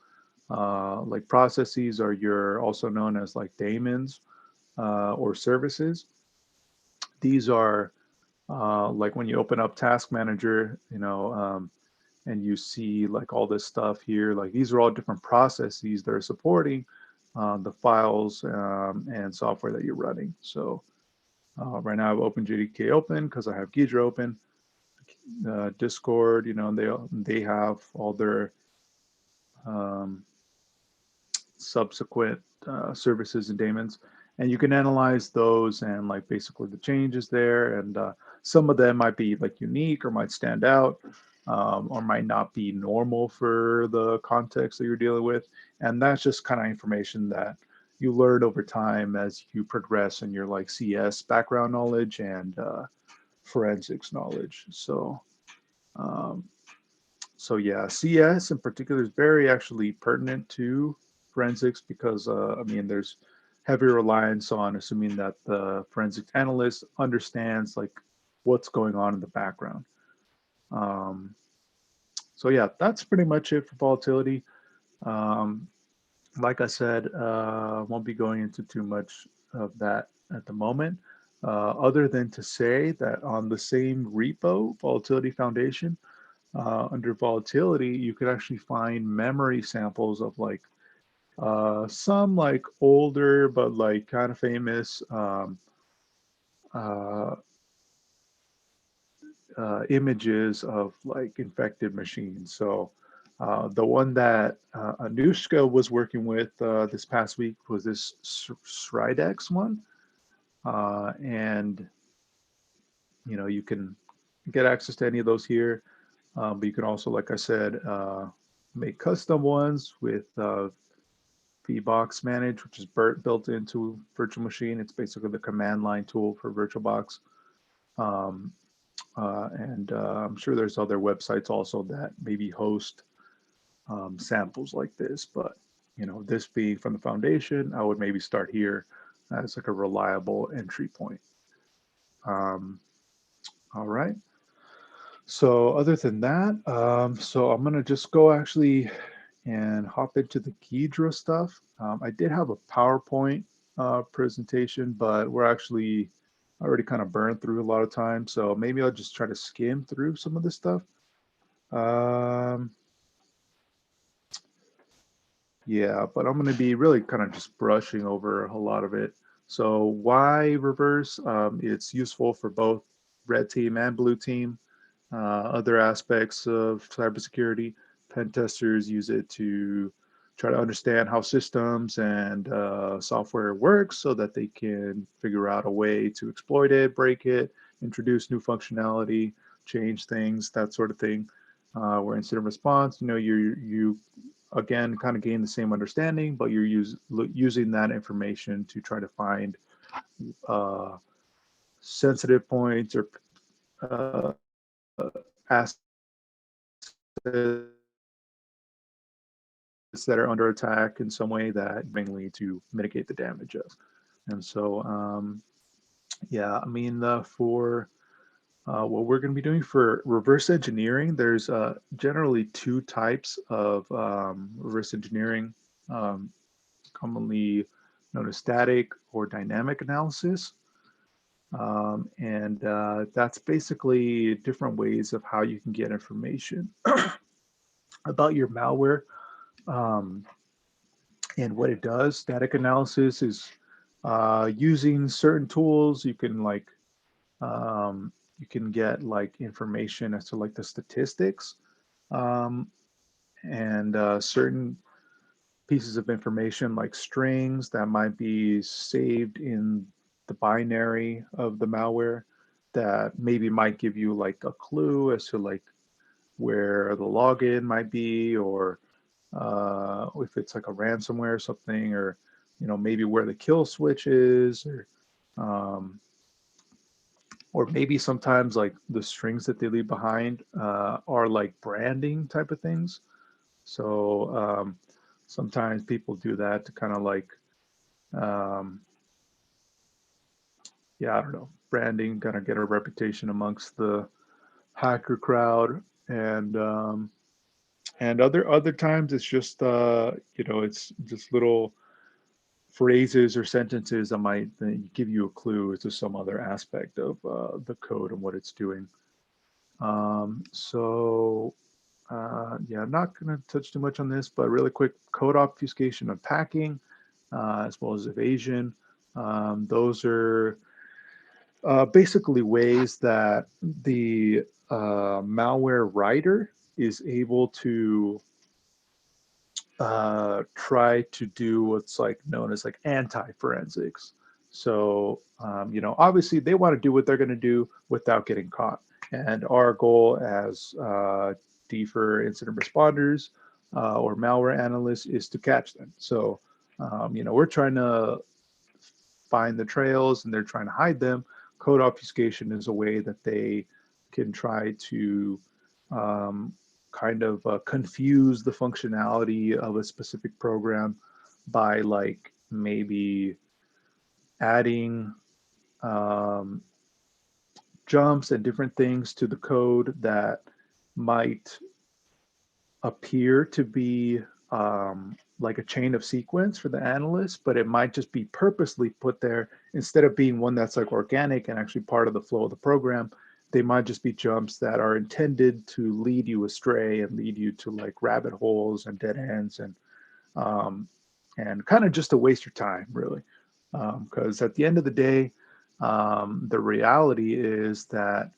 like processes are also known as like daemons or services. These are like when you open up Task Manager, and you see like all this stuff here, like these are all different processes that are supporting the files and software that you're running. So right now I have OpenJDK open because I have Ghidra open. Discord, they have all their subsequent services and daemons, and you can analyze those and like basically the changes there. And some of them might be like unique or might stand out, or might not be normal for the context that you're dealing with. And that's just kind of information that you learn over time as you progress in your like CS background knowledge and forensics knowledge. So yeah, CS in particular is very actually pertinent to forensics, because there's heavy reliance on assuming that the forensic analyst understands like what's going on in the background. So yeah, that's pretty much it for volatility. Like I said, won't be going into too much of that at the moment, other than to say that on the same repo, Volatility Foundation, under volatility, you could actually find memory samples of like some like older but like kind of famous images of like infected machines. So the one that Anushka was working with this past week was this Sridex one, and you can get access to any of those here. But you can also, like I said, make custom ones with VBox Manage, which is built into Virtual Machine. It's basically the command line tool for VirtualBox. And I'm sure there's other websites also that maybe host samples like this. But this being from the foundation, I would maybe start here as like a reliable entry point. All right. So other than that, so I'm gonna just go actually and hop into the Ghidra stuff. I did have a PowerPoint presentation, but we're actually already kind of burned through a lot of time. So maybe I'll just try to skim through some of this stuff. Yeah, but I'm gonna be really kind of just brushing over a lot of it. So why reverse? It's useful for both red team and blue team. Other aspects of cybersecurity, pen testers use it to try to understand how systems and software works so that they can figure out a way to exploit it, break it, introduce new functionality, change things, that sort of thing. Where incident response, you again kind of gain the same understanding, but you're using that information to try to find sensitive points or assets that are under attack in some way that mainly to mitigate the damage of. And so, yeah, I mean, for what we're going to be doing for reverse engineering, there's generally two types of reverse engineering, commonly known as static or dynamic analysis. And that's basically different ways of how you can get information about your malware and what it does. Static analysis is using certain tools. You can you can get like information as to like the statistics and certain pieces of information like strings that might be saved in the binary of the malware that maybe might give you like a clue as to like where the login might be, or if it's like a ransomware or something, or maybe where the kill switch is, or maybe sometimes like the strings that they leave behind are like branding type of things. So sometimes people do that to kind of like, yeah, I don't know, branding, kind of get a reputation amongst the hacker crowd. And other times it's just it's just little phrases or sentences that might give you a clue as to some other aspect of the code and what it's doing. Yeah, I'm not going to touch too much on this, but really quick, code obfuscation and packing, as well as evasion. Those are basically ways that the malware writer is able to try to do what's like known as like anti-forensics. So, obviously they want to do what they're going to do without getting caught. And our goal as DFIR incident responders or malware analysts is to catch them. So, we're trying to find the trails and they're trying to hide them. Code obfuscation is a way that they can try to kind of confuse the functionality of a specific program by like maybe adding jumps and different things to the code that might appear to be like a chain of sequence for the analyst, but it might just be purposely put there instead of being one that's like organic and actually part of the flow of the program. They might just be jumps that are intended to lead you astray and lead you to like rabbit holes and dead ends and kind of just to waste your time, really. Because at the end of the day, the reality is that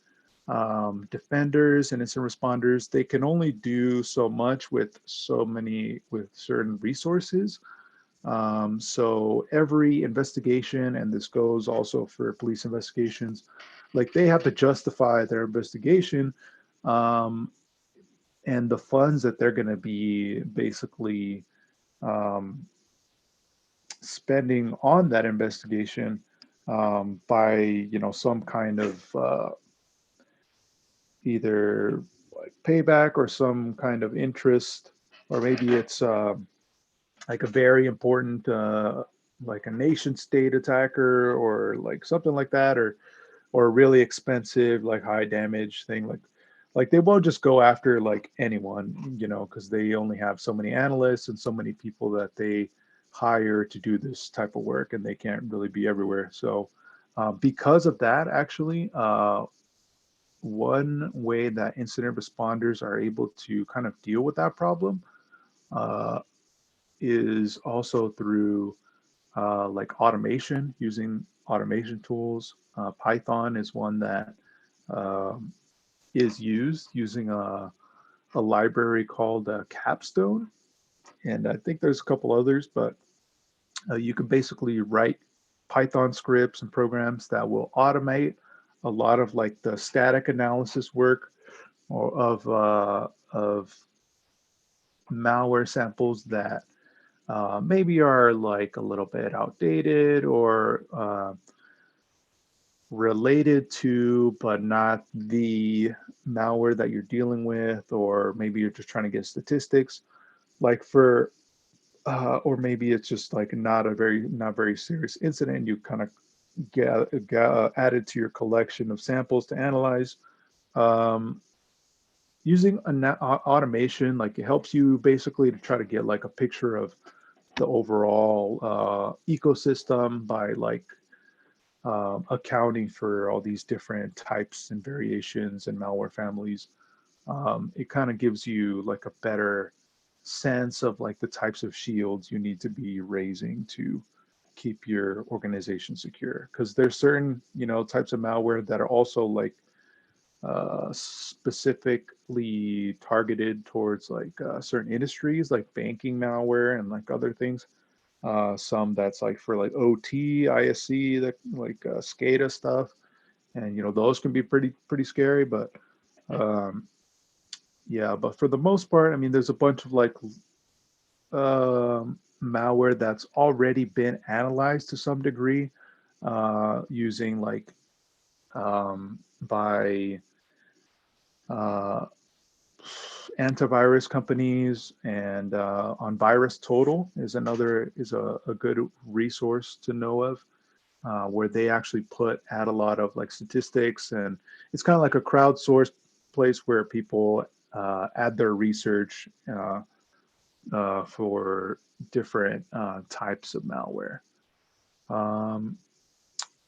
defenders and incident responders, they can only do so much with certain resources. So every investigation, and this goes also for police investigations, like they have to justify their investigation and the funds that they're going to be basically spending on that investigation by some kind of either like payback or some kind of interest, or maybe it's like a very important like a nation state attacker or like something like that, or a really expensive like high damage thing. Like they won't just go after like anyone, because they only have so many analysts and so many people that they hire to do this type of work, and they can't really be everywhere. So because of that, actually, one way that incident responders are able to kind of deal with that problem is also through like automation, using automation tools. Python is one that is used using a library called Capstone. And I think there's a couple others, but you can basically write Python scripts and programs that will automate a lot of like the static analysis work or of malware samples that maybe are like a little bit outdated or related to, but not the malware that you're dealing with, or maybe you're just trying to get statistics, like for, or maybe it's just like not very serious incident. You kind of get added to your collection of samples to analyze. Using automation, like it helps you basically to try to get like a picture of the overall ecosystem by like accounting for all these different types and variations and malware families. It kind of gives you like a better sense of like the types of shields you need to be raising to keep your organization secure. Because there's certain, types of malware that are also like specifically targeted towards like certain industries, like banking malware and like other things. Some that's like for like OT, ISC, that like SCADA stuff, and those can be pretty scary. But yeah, but for the most part, I mean, there's a bunch of like malware that's already been analyzed to some degree using like by antivirus companies, and on Virus Total is a good resource to know of, where they actually add a lot of like statistics, and it's kind of like a crowdsourced place where people add their research for different types of malware.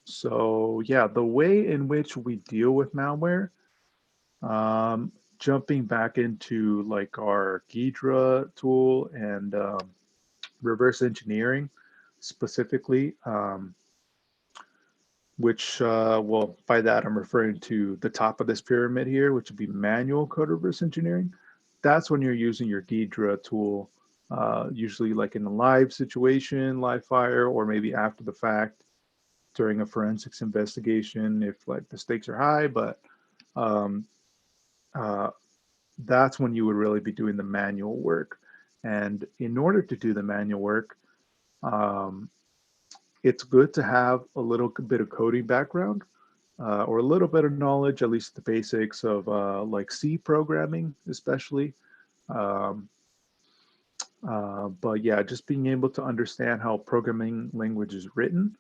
So yeah, the way in which we deal with malware, jumping back into like our Ghidra tool and reverse engineering specifically, which, well, by that I'm referring to the top of this pyramid here, which would be manual code reverse engineering. That's when you're using your Ghidra tool, usually like in a live situation, live fire, or maybe after the fact during a forensics investigation if like the stakes are high. But that's when you would really be doing the manual work. And in order to do the manual work, it's good to have a little bit of coding background, or a little bit of knowledge, at least the basics of like C programming, especially. But yeah, just being able to understand how programming language is written,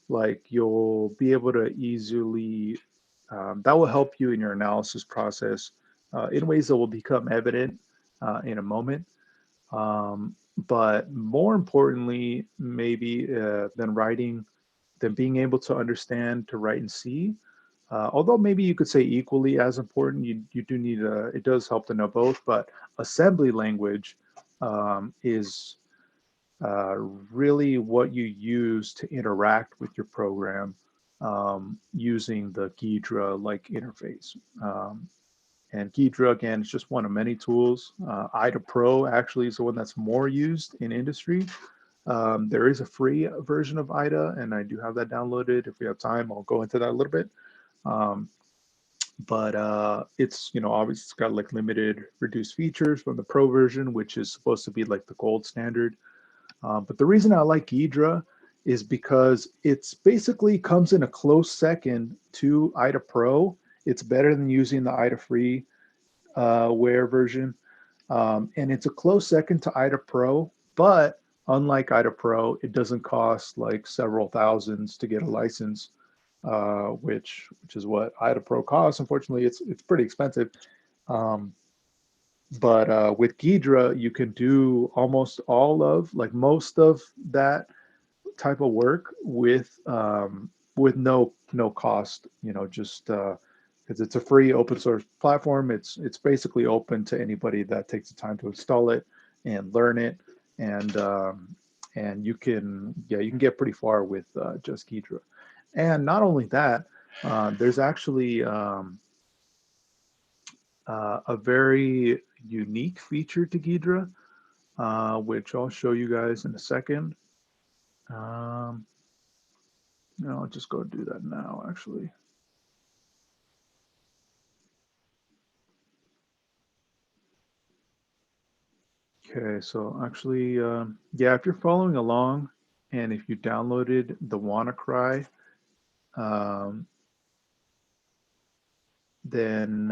like you'll be able to easily, that will help you in your analysis process in ways that will become evident in a moment. But more importantly, maybe than being able to understand to write in C, although maybe you could say equally as important, you do need it does help to know both, but assembly language is really what you use to interact with your program using the Ghidra like interface. And Ghidra, again, is just one of many tools. IDA Pro actually is the one that's more used in industry. There is a free version of IDA, and I do have that downloaded. If we have time, I'll go into that a little bit. But it's, obviously it's got like limited reduced features from the Pro version, which is supposed to be like the gold standard. But the reason I like Ghidra is because it's basically comes in a close second to IDA Pro. It's better than using the IDA free ware version. And it's a close second to IDA Pro, but unlike IDA Pro, it doesn't cost like several thousands to get a license, which is what IDA Pro costs. Unfortunately, it's pretty expensive. But with Ghidra, you can do almost most of that type of work with no cost. Just because it's a free open source platform. It's basically open to anybody that takes the time to install it and learn it, and you can get pretty far with just Ghidra. And not only that, there's actually a very unique feature to Ghidra, which I'll show you guys in a second. No, I'll just go do that now, actually. Okay, so actually, yeah, if you're following along and if you downloaded the WannaCry, then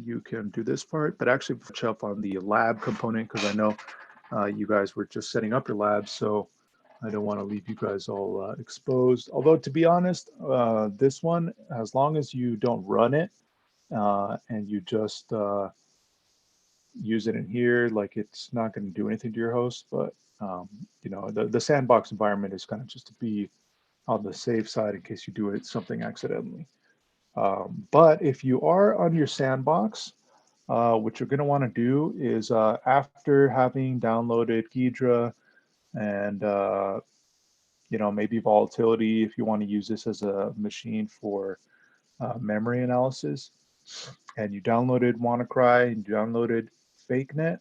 you can do this part, but actually touch up on the lab component because I know you guys were just setting up your labs, so I don't want to leave you guys all exposed. Although, to be honest, this one, as long as you don't run it and you just use it in here, like it's not going to do anything to your host. But you know, the sandbox environment is kind of just to be on the safe side in case you do it something accidentally. But if you are on your sandbox, what you're going to want to do is after having downloaded Ghidra and you know, maybe volatility, if you want to use this as a machine for memory analysis, and you downloaded WannaCry and you downloaded FakeNet,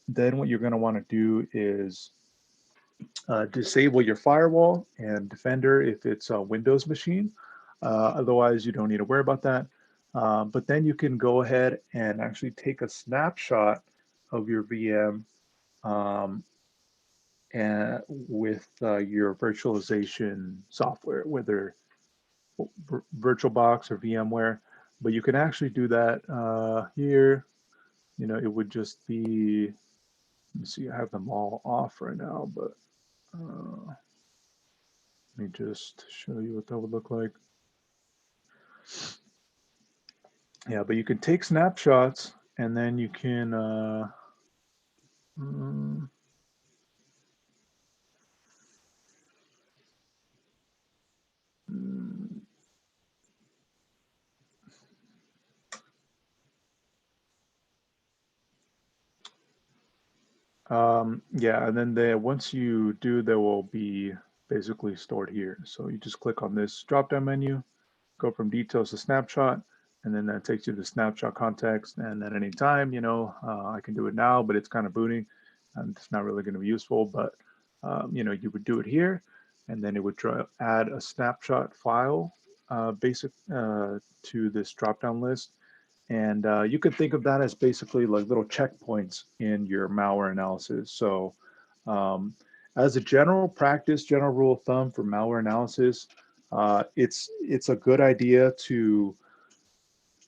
then what you're going to want to do is disable your firewall and Defender if it's a Windows machine. Otherwise, you don't need to worry about that. But then you can go ahead and actually take a snapshot of your VM and with your virtualization software, whether VirtualBox or VMware. But you can actually do that here. You know, it would just be, let me see, I have them all off right now, but let me just show you what that would look like. Yeah, but you can take snapshots and then you can yeah, and then once you do, they will be basically stored here. So you just click on this drop-down menu, go from details to snapshot, and then that takes you to the snapshot context. And then anytime, you know, I can do it now, but it's kind of booting and it's not really going to be useful, but you know, you would do it here, and then it would add a snapshot file to this drop-down list. And you could think of that as basically like little checkpoints in your malware analysis. So as a general practice, general rule of thumb for malware analysis, it's a good idea to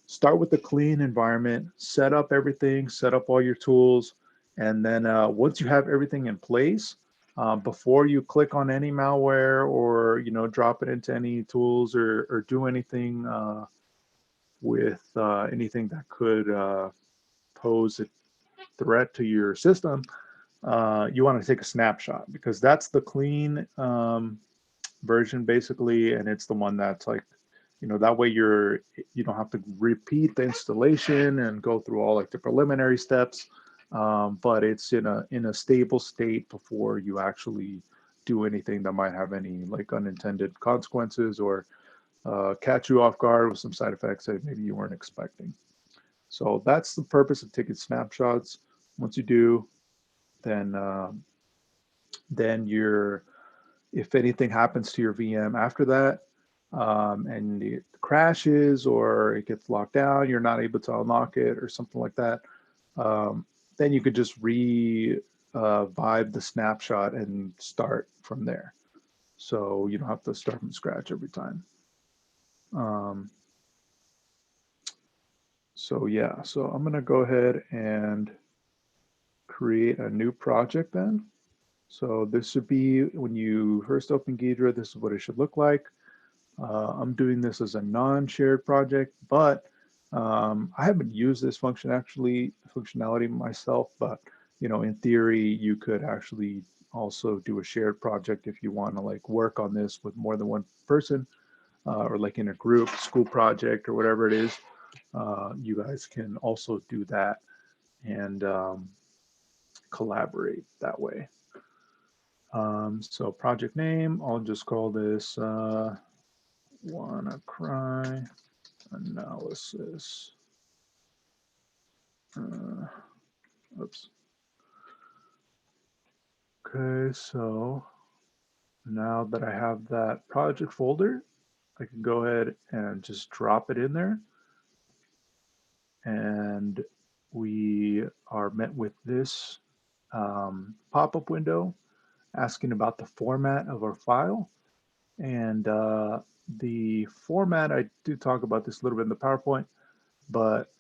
start with a clean environment, set up everything, set up all your tools, and then once you have everything in place, before you click on any malware or drop it into any tools or do anything with anything that could pose a threat to your system, you want to take a snapshot because that's the clean version basically, and it's the one that's like, that way you don't have to repeat the installation and go through all like the preliminary steps, but it's in a stable state before you actually do anything that might have any like unintended consequences or catch you off guard with some side effects that maybe you weren't expecting. So that's the purpose of taking snapshots. Once you do, then you're, if anything happens to your VM after that, and it crashes or it gets locked down, you're not able to unlock it or something like that, then you could just revive the snapshot and start from there. So you don't have to start from scratch every time. So yeah, so I'm gonna go ahead and create a new project then. So this should be, when you first open Ghidra, this is what it should look like. I'm doing this as a non-shared project, but I haven't used this functionality myself, but in theory, you could actually also do a shared project if you want to like work on this with more than one person, or like in a group, school project or whatever it is. You guys can also do that and collaborate that way. So project name, I'll just call this WannaCry Analysis. Oops. Okay, so now that I have that project folder, I can go ahead and just drop it in there. And we are met with this pop-up window asking about the format of our file. And the format, I do talk about this a little bit in the PowerPoint, but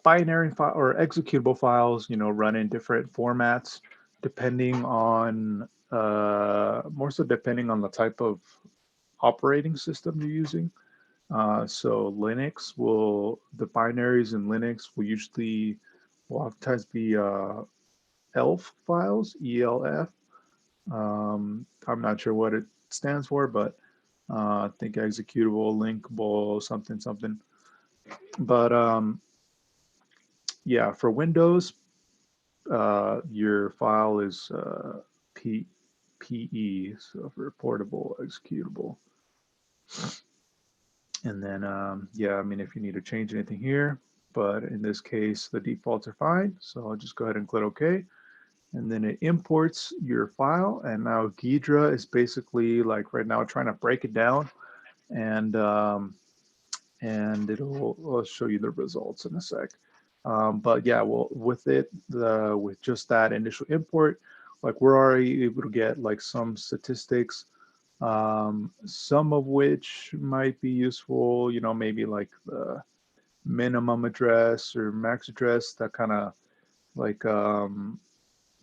binary file or executable files, run in different formats depending on, more so depending on the type of operating system you're using. So the binaries in Linux will oftentimes be ELF files, ELF. I'm not sure what it stands for, but I think executable, linkable, something. But yeah, for Windows, your file is PE, so for portable executable. And then, yeah, I mean, if you need to change anything here, but in this case, the defaults are fine. So I'll just go ahead and click OK. And then it imports your file. And now Ghidra is basically like right now trying to break it down. And I'll show you the results in a sec. But yeah, well, with just that initial import, like we're already able to get like some statistics, some of which might be useful, maybe like the minimum address or max address, that kind of like,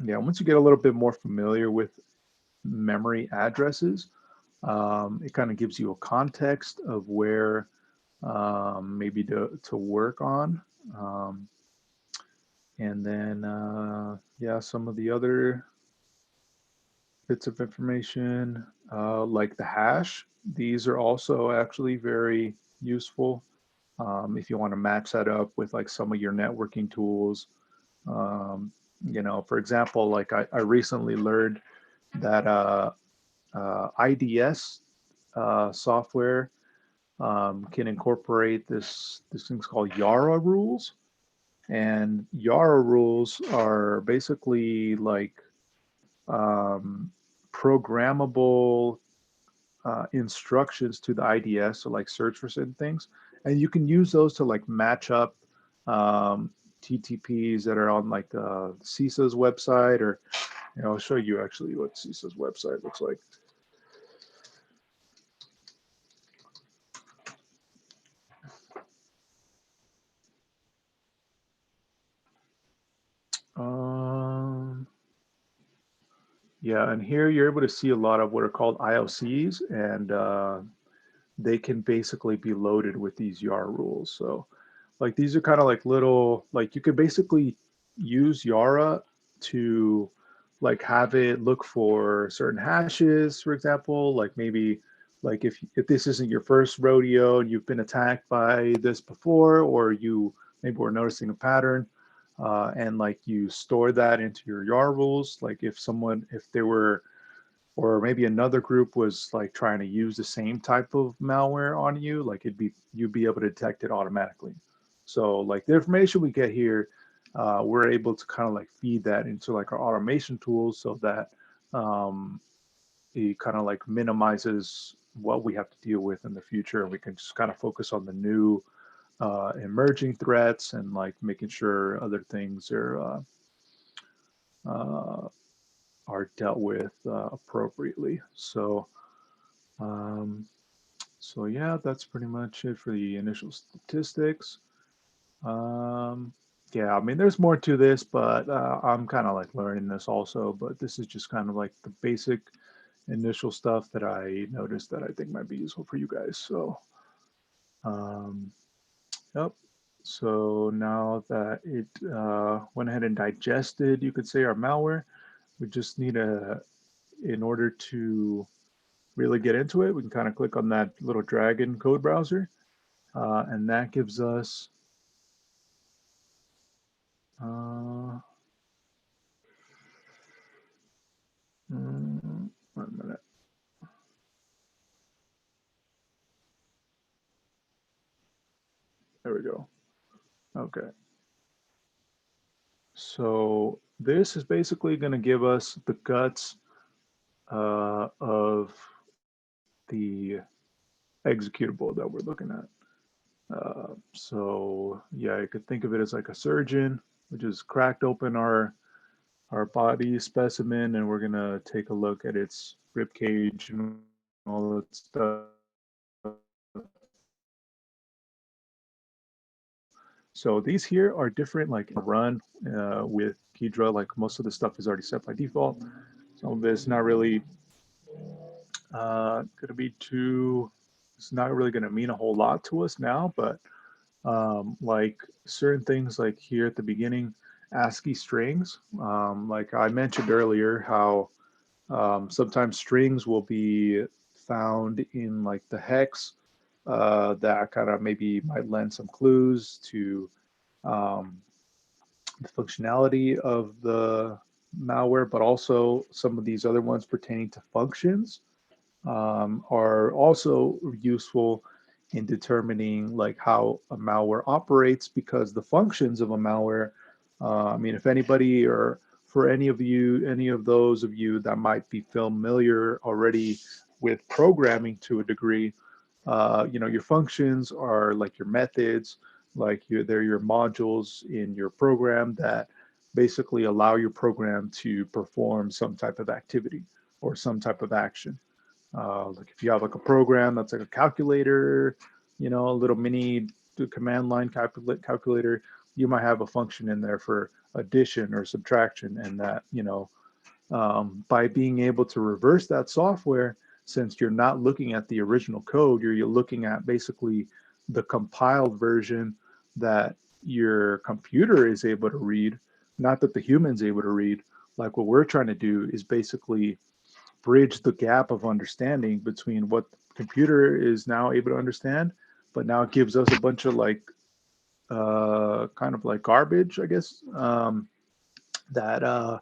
yeah, once you get a little bit more familiar with memory addresses, it kind of gives you a context of where maybe to work on. And then, yeah, some of the other bits of information, like the hash. These are also actually very useful if you want to match that up with like some of your networking tools. For example, like I recently learned that IDS software can incorporate this thing's called Yara Rules. And Yara rules are basically like programmable instructions to the IDS, so like search for certain things. And you can use those to like match up TTPs that are on like CISA's website, or I'll show you actually what CISA's website looks like. Yeah, and here you're able to see a lot of what are called Iocs, and they can basically be loaded with these Yara rules. So like these are kind of like little, like you could basically use Yara to like have it look for certain hashes, for example, like maybe like if this isn't your first rodeo and you've been attacked by this before, or you maybe were noticing a pattern, and like you store that into your Yara rules, like if they were, or maybe another group was like trying to use the same type of malware on you, like you'd be able to detect it automatically. So like the information we get here, we're able to kind of like feed that into like our automation tools, so that it kind of like minimizes what we have to deal with in the future, and we can just kind of focus on the new emerging threats and like making sure other things are dealt with appropriately. So yeah, that's pretty much it for the initial statistics. Yeah, I mean, there's more to this, but I'm kind of like learning this also, but this is just kind of like the basic initial stuff that I noticed that I think might be useful for you guys. So, yep. So now that it went ahead and digested, you could say, our malware, we just need in order to really get into it, we can kind of click on that little dragon code browser, and that gives us 1 minute. There we go. Okay. So this is basically going to give us the guts of the executable that we're looking at. So yeah, you could think of it as like a surgeon, which is cracked open our body specimen, and we're gonna take a look at its rib cage and all that stuff. So these here are different, like run with Ghidra, like most of the stuff is already set by default. Some of it's not really gonna be too, it's not really gonna mean a whole lot to us now, but like certain things like here at the beginning, Ascii strings, like I mentioned earlier, how sometimes strings will be found in like the hex that kind of maybe might lend some clues to the functionality of the malware, but also some of these other ones pertaining to functions are also useful in determining like how a malware operates, because the functions of a malware, I mean, if anybody, or for any of you, any of those of you that might be familiar already with programming to a degree, you know, your functions are like your methods, like they're your modules in your program that basically allow your program to perform some type of activity or some type of action. Like if you have like a program that's like a calculator, you know, a little mini command line calculator, you might have a function in there for addition or subtraction, and that, you know, by being able to reverse that software, since you're not looking at the original code, you're looking at basically the compiled version that your computer is able to read, not that the human's able to read. Like what we're trying to do is basically bridge the gap of understanding between what the computer is now able to understand, but now it gives us a bunch of like kind of like garbage, I guess, that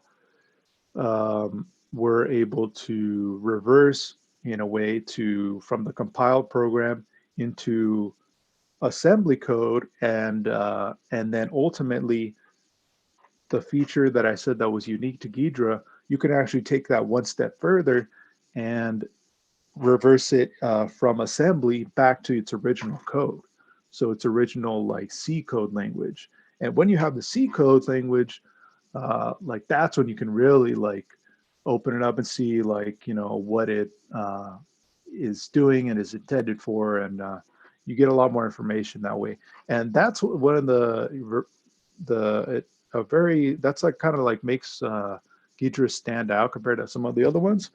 we're able to reverse in a way to from the compiled program into assembly code, and then ultimately the feature that I said that was unique to Ghidra, you can actually take that one step further and reverse it from assembly back to its original code. So its original like C code language. And when you have the C code language, like that's when you can really like open it up and see like, you know, what it is doing and is intended for. And you get a lot more information that way. And that's one of a very, that's like kind of like makes Ghidra stand out compared to some of the other ones.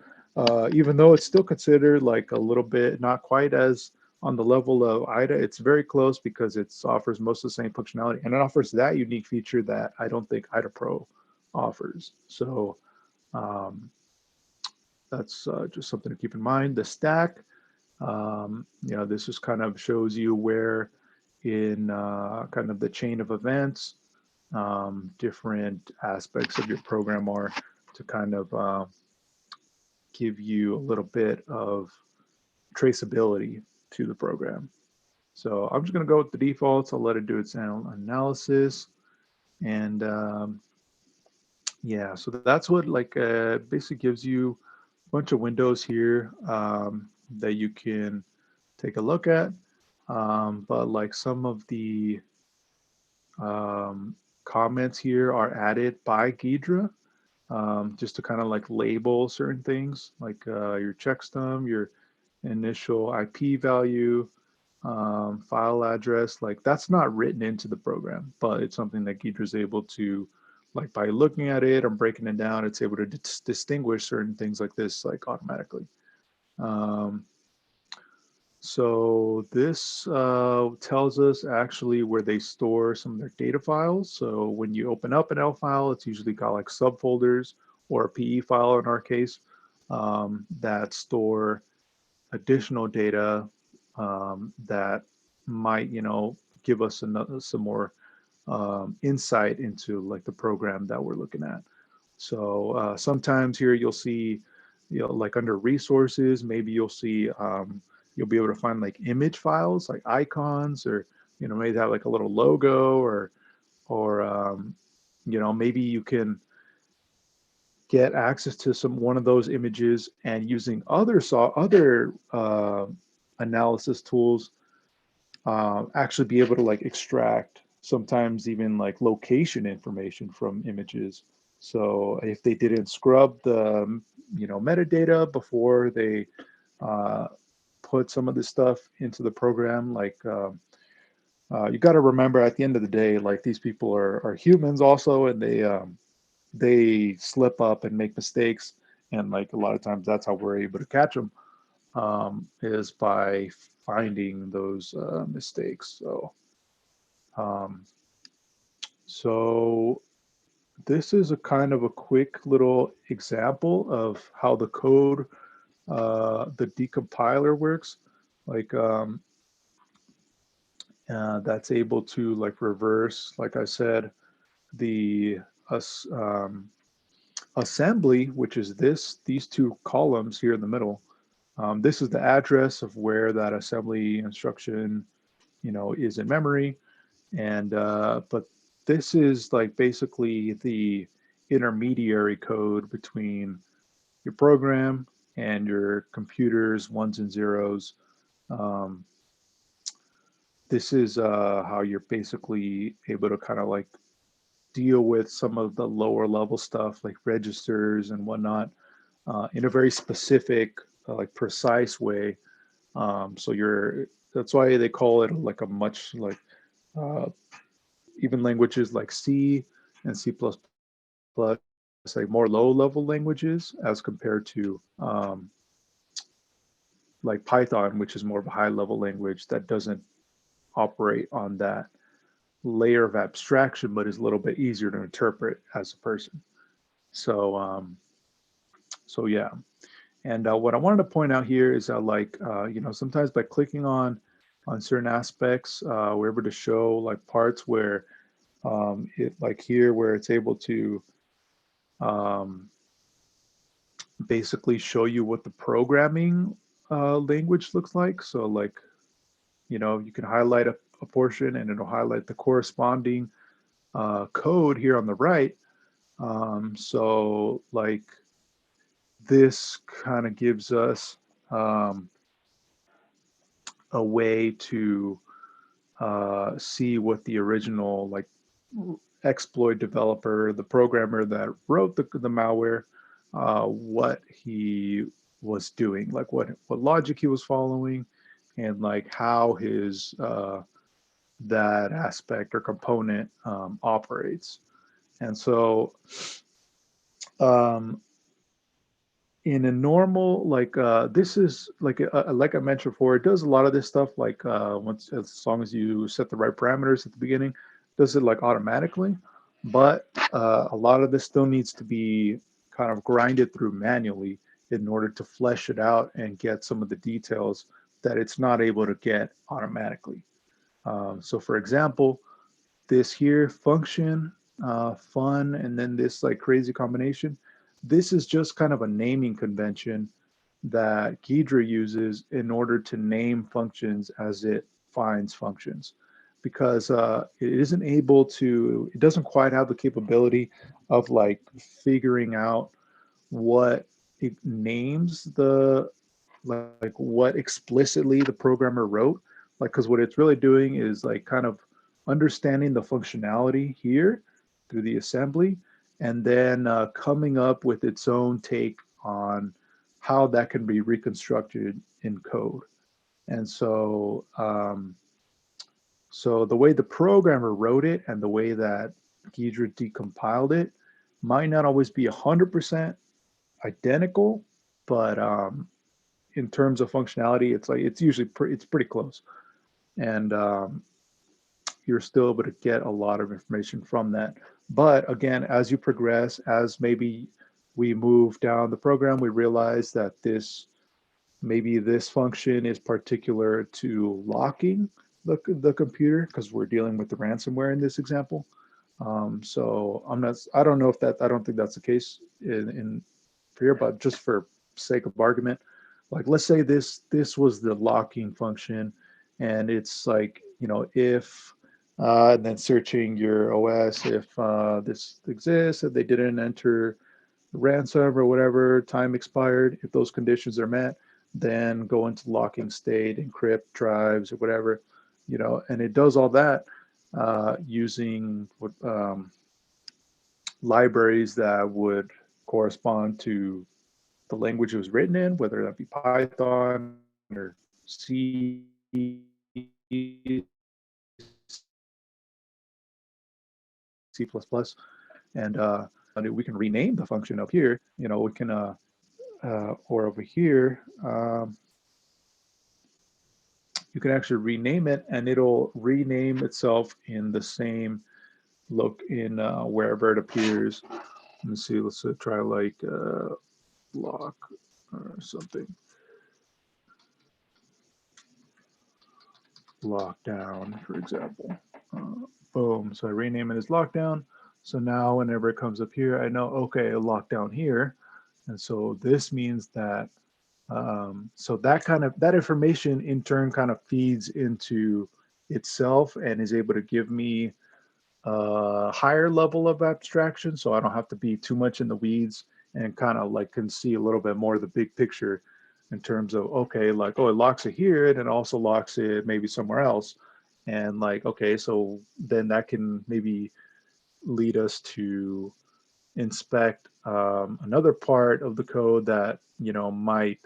Even though it's still considered like a little bit not quite as on the level of IDA, it's very close because it offers most of the same functionality, and it offers that unique feature that I don't think IDA Pro offers. So that's just something to keep in mind. The stack, you know, this just kind of shows you where in kind of the chain of events, different aspects of your program are, to kind of give you a little bit of traceability to the program. So I'm just going to go with the defaults. I'll let it do its analysis. And yeah, so that's what like basically gives you a bunch of windows here that you can take a look at. But like some of the comments here are added by Ghidra, just to kind of like label certain things, like your checksum, your initial IP value, file address. Like that's not written into the program, but it's something that Ghidra is able to, like by looking at it or breaking it down, it's able to distinguish certain things like this like automatically. So this tells us actually where they store some of their data files. So when you open up an L file, it's usually got like subfolders or a PE file in our case that store additional data that might, you know, give us some more insight into like the program that we're looking at. So sometimes here you'll see you know, like under resources, maybe you'll see, you'll be able to find like image files, like icons, or, you know, maybe have like a little logo, or you know, maybe you can get access to one of those images, and using other analysis tools, actually be able to like extract sometimes even like location information from images. So if they didn't scrub the, you know, metadata before they put some of this stuff into the program, like you got to remember at the end of the day, like these people are humans also, and they slip up and make mistakes, and like a lot of times that's how we're able to catch them, is by finding those mistakes. Um, so this is a kind of a quick little example of how the code, the decompiler works. Like that's able to like reverse, like I said, the assembly, which is these two columns here in the middle. This is the address of where that assembly instruction, you know, is in memory. And but this is like basically the intermediary code between your program and your computer's ones and zeros. Um, this is how you're basically able to kind of like deal with some of the lower level stuff like registers and whatnot, in a very specific, like precise way. So that's why they call it like a much like, uh, even languages like C and C++, like more low level languages as compared to like Python, which is more of a high level language that doesn't operate on that layer of abstraction, but is a little bit easier to interpret as a person. So, so yeah. And what I wanted to point out here is that, like, you know, sometimes by clicking on certain aspects, we're able to show like parts where it, like here, where it's able to basically show you what the programming language looks like. So like, you know, you can highlight a portion and it'll highlight the corresponding code here on the right. So like this kind of gives us a way to see what the original like exploit developer, the programmer that wrote the malware, what he was doing, like what logic he was following, and like how his that aspect or component operates. And so in a normal, like this is like I mentioned before, it does a lot of this stuff like once, as long as you set the right parameters at the beginning, does it like automatically. But a lot of this still needs to be kind of grinded through manually in order to flesh it out and get some of the details that it's not able to get automatically. So for example, this here function, fun, and then this like crazy combination, this is just kind of a naming convention that Ghidra uses in order to name functions as it finds functions, because it isn't able to, it doesn't quite have the capability of like figuring out what it names the, like what explicitly the programmer wrote. Like, because what it's really doing is like kind of understanding the functionality here through the assembly, and then coming up with its own take on how that can be reconstructed in code. And so, so the way the programmer wrote it and the way that Ghidra decompiled it might not always be 100% identical, but in terms of functionality, it's like it's usually it's pretty close, and you're still able to get a lot of information from that. But again, as you progress, as maybe we move down the program, we realize that maybe this function is particular to locking the computer, because we're dealing with the ransomware in this example. So I don't know if that, I don't think that's the case in here, but just for sake of argument, like let's say this was the locking function, and it's like, you know, if and then searching your OS if this exists, if they didn't enter ransom or whatever, time expired, if those conditions are met, then go into locking state, encrypt drives or whatever, you know, and it does all that using what libraries that would correspond to the language it was written in, whether that be Python or C, C++, and we can rename the function up here. You know, we can, or over here, you can actually rename it, and it'll rename itself in the same look in wherever it appears. Let me see. Let's try like lock or something. Lockdown, for example. Boom. So I rename it as lockdown. So now whenever it comes up here, I know, okay, lockdown here. And so this means that, so that information in turn kind of feeds into itself and is able to give me a higher level of abstraction. So I don't have to be too much in the weeds and kind of like can see a little bit more of the big picture in terms of, okay, like, oh, it locks it here and it also locks it maybe somewhere else. And like, okay, so then that can maybe lead us to inspect another part of the code that, you know, might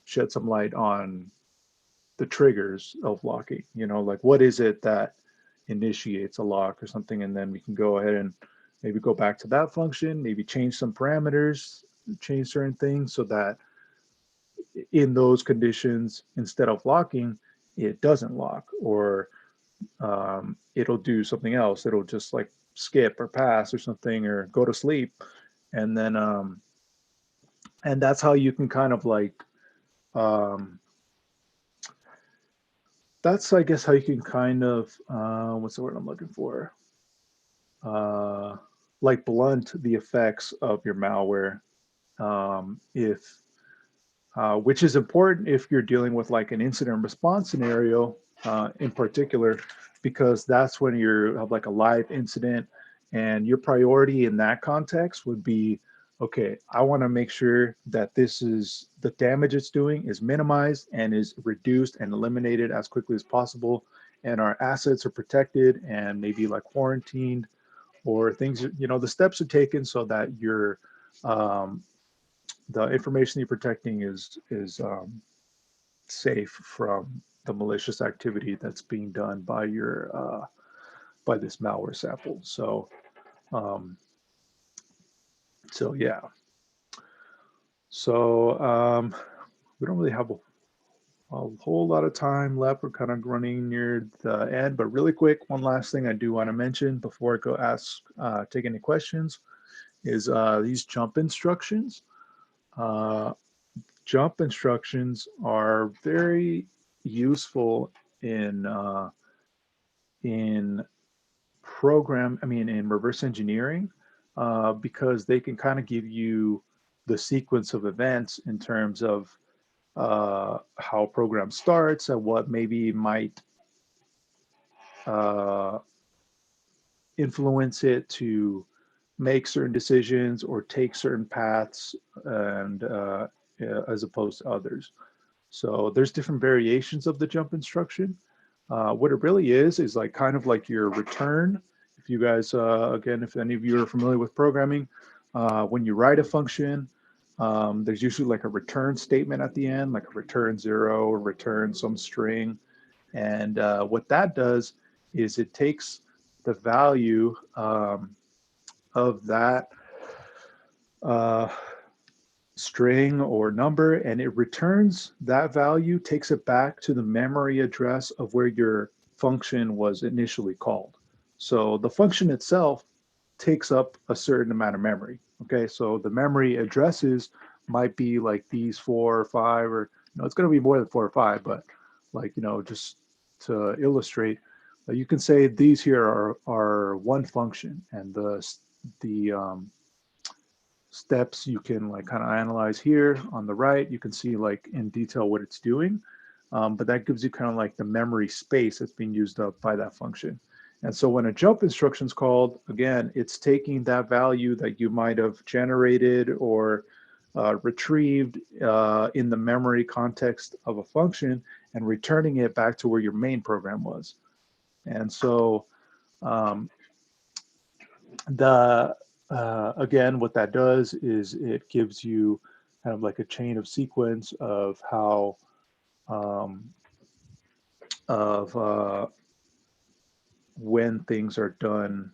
shed some light on the triggers of locking, you know, like what is it that initiates a lock or something, and then we can go ahead and maybe go back to that function, maybe change some parameters, change certain things so that in those conditions, instead of locking, it doesn't lock, or it'll do something else. It'll just like skip or pass or something or go to sleep. And then, and that's how you can kind of like, that's, I guess, how you can kind of, what's the word I'm looking for? Like blunt the effects of your malware. If, which is important if you're dealing with like an incident response scenario in particular, because that's when you have like a live incident and your priority in that context would be, okay, I want to make sure that this is the damage it's doing is minimized and is reduced and eliminated as quickly as possible. And our assets are protected and maybe like quarantined, or things, you know, the steps are taken so that your the information you're protecting is safe from the malicious activity that's being done by your by this malware sample. So so yeah. So we don't really have a whole lot of time left. We're kind of running near the end, but really quick, one last thing I do want to mention before I go take any questions is these jump instructions. Jump instructions are very useful in in reverse engineering, because they can kind of give you the sequence of events in terms of how a program starts and what maybe might influence it to make certain decisions or take certain paths, and as opposed to others. So there's different variations of the jump instruction. What it really is like kind of like your return. If you guys, again, if any of you are familiar with programming, when you write a function, there's usually like a return statement at the end, like a return 0 or return some string. And what that does is it takes the value of that string or number, and it returns that value, takes it back to the memory address of where your function was initially called. So the function itself takes up a certain amount of memory. Okay, so the memory addresses might be like these 4 or 5, or it's going to be more than 4 or 5, but like, just to illustrate, you can say these here are one function, and the steps you can like kind of analyze here on the right. You can see like in detail what it's doing. But that gives you kind of like the memory space that's being used up by that function. And so when a jump instruction is called, again, it's taking that value that you might have generated or retrieved in the memory context of a function and returning it back to where your main program was. And so again, what that does is it gives you kind of like a chain of sequence of how when things are done,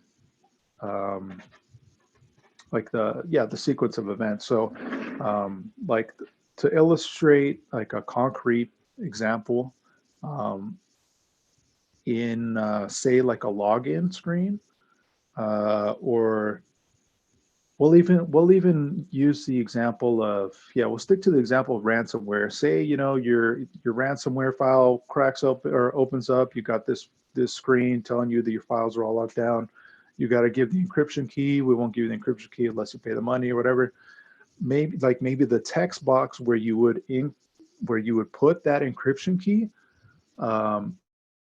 like the sequence of events. So like to illustrate like a concrete example, in say like a login screen, or we'll even use the example of, we'll stick to the example of ransomware. Say, your ransomware file cracks up or opens up, you got this screen telling you that your files are all locked down. You got to give the encryption key. We won't give you the encryption key unless you pay the money or whatever. Maybe the text box where you would put that encryption key,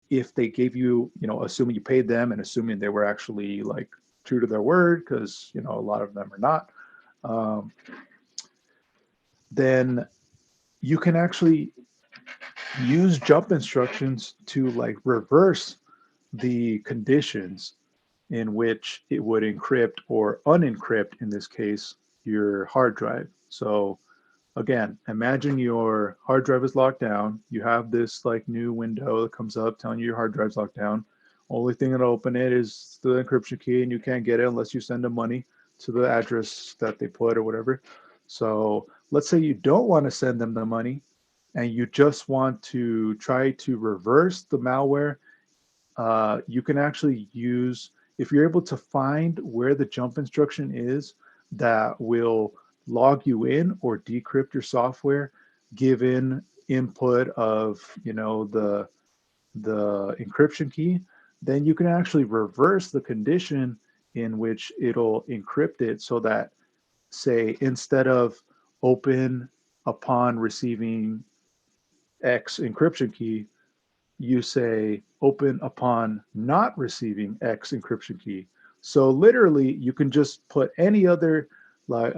if they gave you, assuming you paid them and assuming they were actually like true to their word, because a lot of them are not, then you can actually use jump instructions to like reverse the conditions in which it would encrypt or unencrypt, in this case, your hard drive. So again, imagine your hard drive is locked down. You have this like new window that comes up telling you your hard drive's locked down. Only thing that'll open it is the encryption key, and you can't get it unless you send them money to the address that they put or whatever. So let's say you don't want to send them the money and you just want to try to reverse the malware. You can actually use, if you're able to find where the jump instruction is that will log you in or decrypt your software given input of the encryption key, then you can actually reverse the condition in which it'll encrypt it, so that, say, instead of open upon receiving X encryption key, you say open upon not receiving X encryption key. So literally you can just put any other like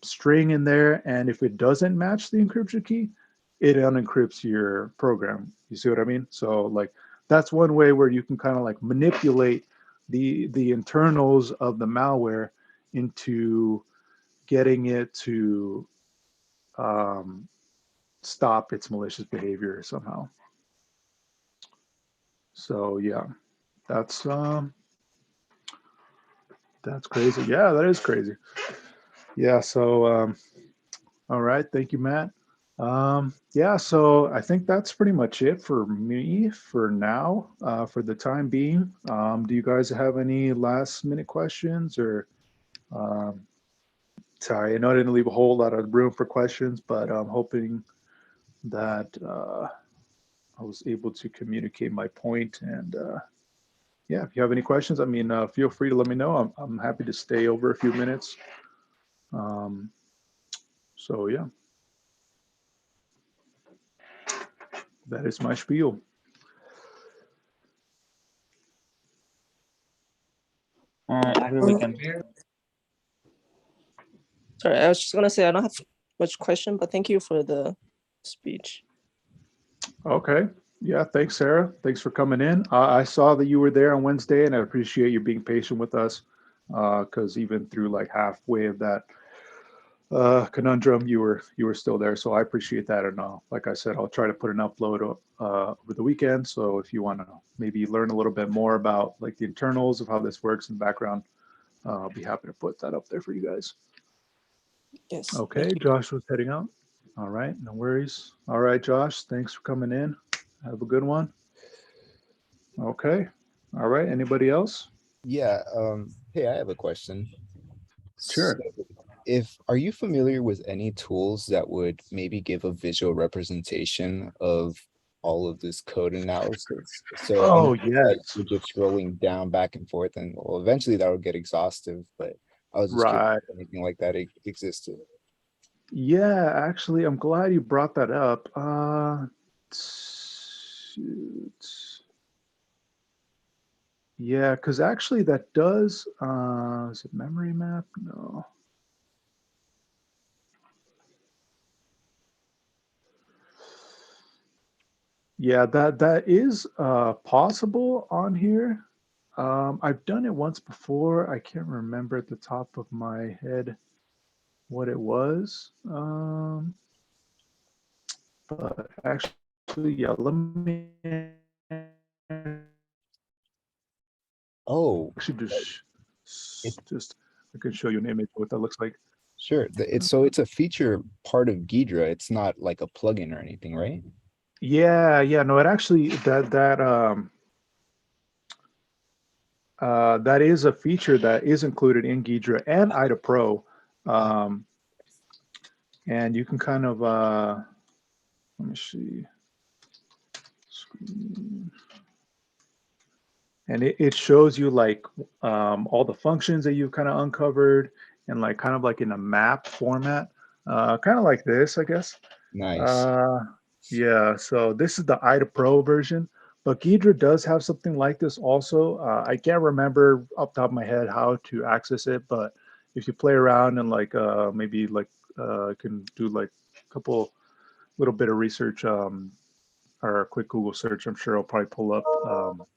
string in there, and if it doesn't match the encryption key, it unencrypts your program. You see what I mean? So like that's one way where you can kind of like manipulate the internals of the malware into getting it to stop its malicious behavior somehow. So yeah, that's crazy. Yeah, that is crazy. Yeah, so all right, thank you, Matt. Yeah, so I think that's pretty much it for me for now, for the time being. Do you guys have any last minute questions, or sorry, I know I didn't leave a whole lot of room for questions, but I'm hoping that I was able to communicate my point. And yeah, if you have any questions, I mean, feel free to let me know. I'm happy to stay over a few minutes. So yeah, that is my spiel. All right, have a good weekend. Sorry, I was just gonna say I don't have much question, but thank you for the speech. Okay. Yeah, thanks, Sarah. Thanks for coming in. I saw that you were there on Wednesday, and I appreciate you being patient with us, because even through like halfway of that conundrum, you were still there. So I appreciate that. And like I said, I'll try to put an upload over the weekend. So if you want to maybe learn a little bit more about like the internals of how this works in the background, I'll be happy to put that up there for you guys. Yes. Okay, Josh was heading out. All right, no worries. All right, Josh, thanks for coming in. Have a good one. Okay. All right. Anybody else? Yeah. Hey, I have a question. Sure. So are you familiar with any tools that would maybe give a visual representation of all of this code analysis? So Oh, like yes. you're just scrolling down back and forth, and well, eventually that will get exhaustive. But I was just curious Right. if anything like that existed. Yeah, actually, I'm glad you brought that up. Shoot. Yeah, because actually that does, is it memory map? No. Yeah, that is possible on here. I've done it once before. I can't remember at the top of my head what it was. But actually, yeah, let me Oh, actually it, just I can show you an image of what that looks like. sure. It's a feature part of Ghidra. It's not like a plugin or anything, right? Yeah, yeah, no, it actually that is a feature that is included in Ghidra and IDA Pro. And you can kind of let me see. Screen. And it shows you like all the functions that you've kind of uncovered and like kind of like in a map format, kind of like this, I guess. Nice. Yeah, so this is the IDA Pro version, but Ghidra does have something like this also. I can't remember off the top of my head how to access it, but if you play around and like maybe like can do like a couple little bit of research or a quick Google search, I'm sure it'll probably pull up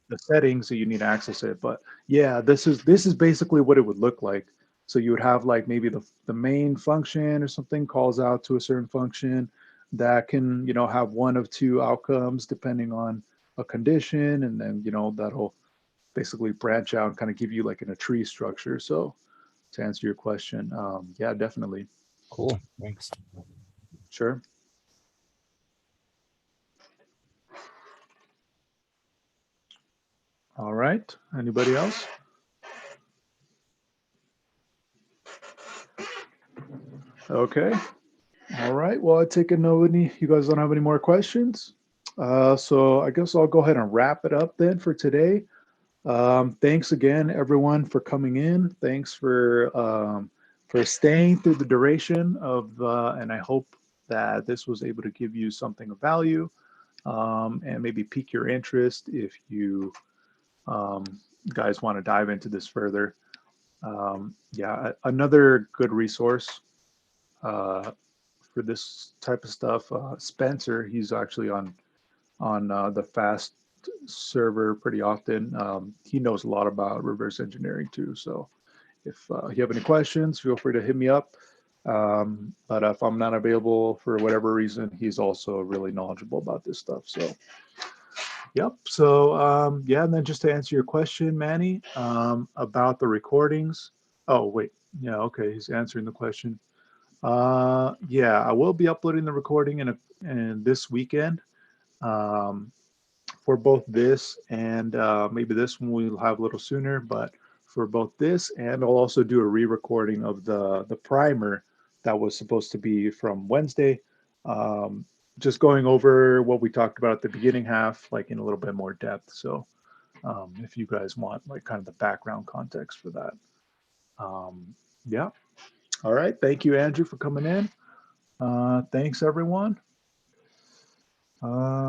the settings that you need to access it. But yeah, this is basically what it would look like. So you would have like maybe the main function or something calls out to a certain function that can, you know, have one of two outcomes depending on a condition, and then, you know, that'll basically branch out and kind of give you like in a tree structure. So to answer your question, yeah, definitely. Cool. Thanks. Sure. All right. Anybody else? Okay. All right. Well, I take it you guys don't have any more questions. So I guess I'll go ahead and wrap it up then for today. Thanks again, everyone, for coming in. Thanks for staying through the duration of, and I hope that this was able to give you something of value, and maybe pique your interest if you um, guys want to dive into this further. Yeah, another good resource for this type of stuff. Spencer, he's actually on the Fast server pretty often. He knows a lot about reverse engineering too. So if you have any questions, feel free to hit me up. But if I'm not available for whatever reason, he's also really knowledgeable about this stuff. So yep. So yeah, and then just to answer your question, Manny, about the recordings. Oh wait, yeah, okay, he's answering the question. Yeah, I will be uploading the recording in this weekend for both this and maybe this one we'll have a little sooner, but for both this and I'll also do a re-recording of the primer that was supposed to be from Wednesday. Just going over what we talked about at the beginning half, like in a little bit more depth. So if you guys want like kind of the background context for that. Yeah. All right. Thank you, Andrew, for coming in. Thanks, everyone.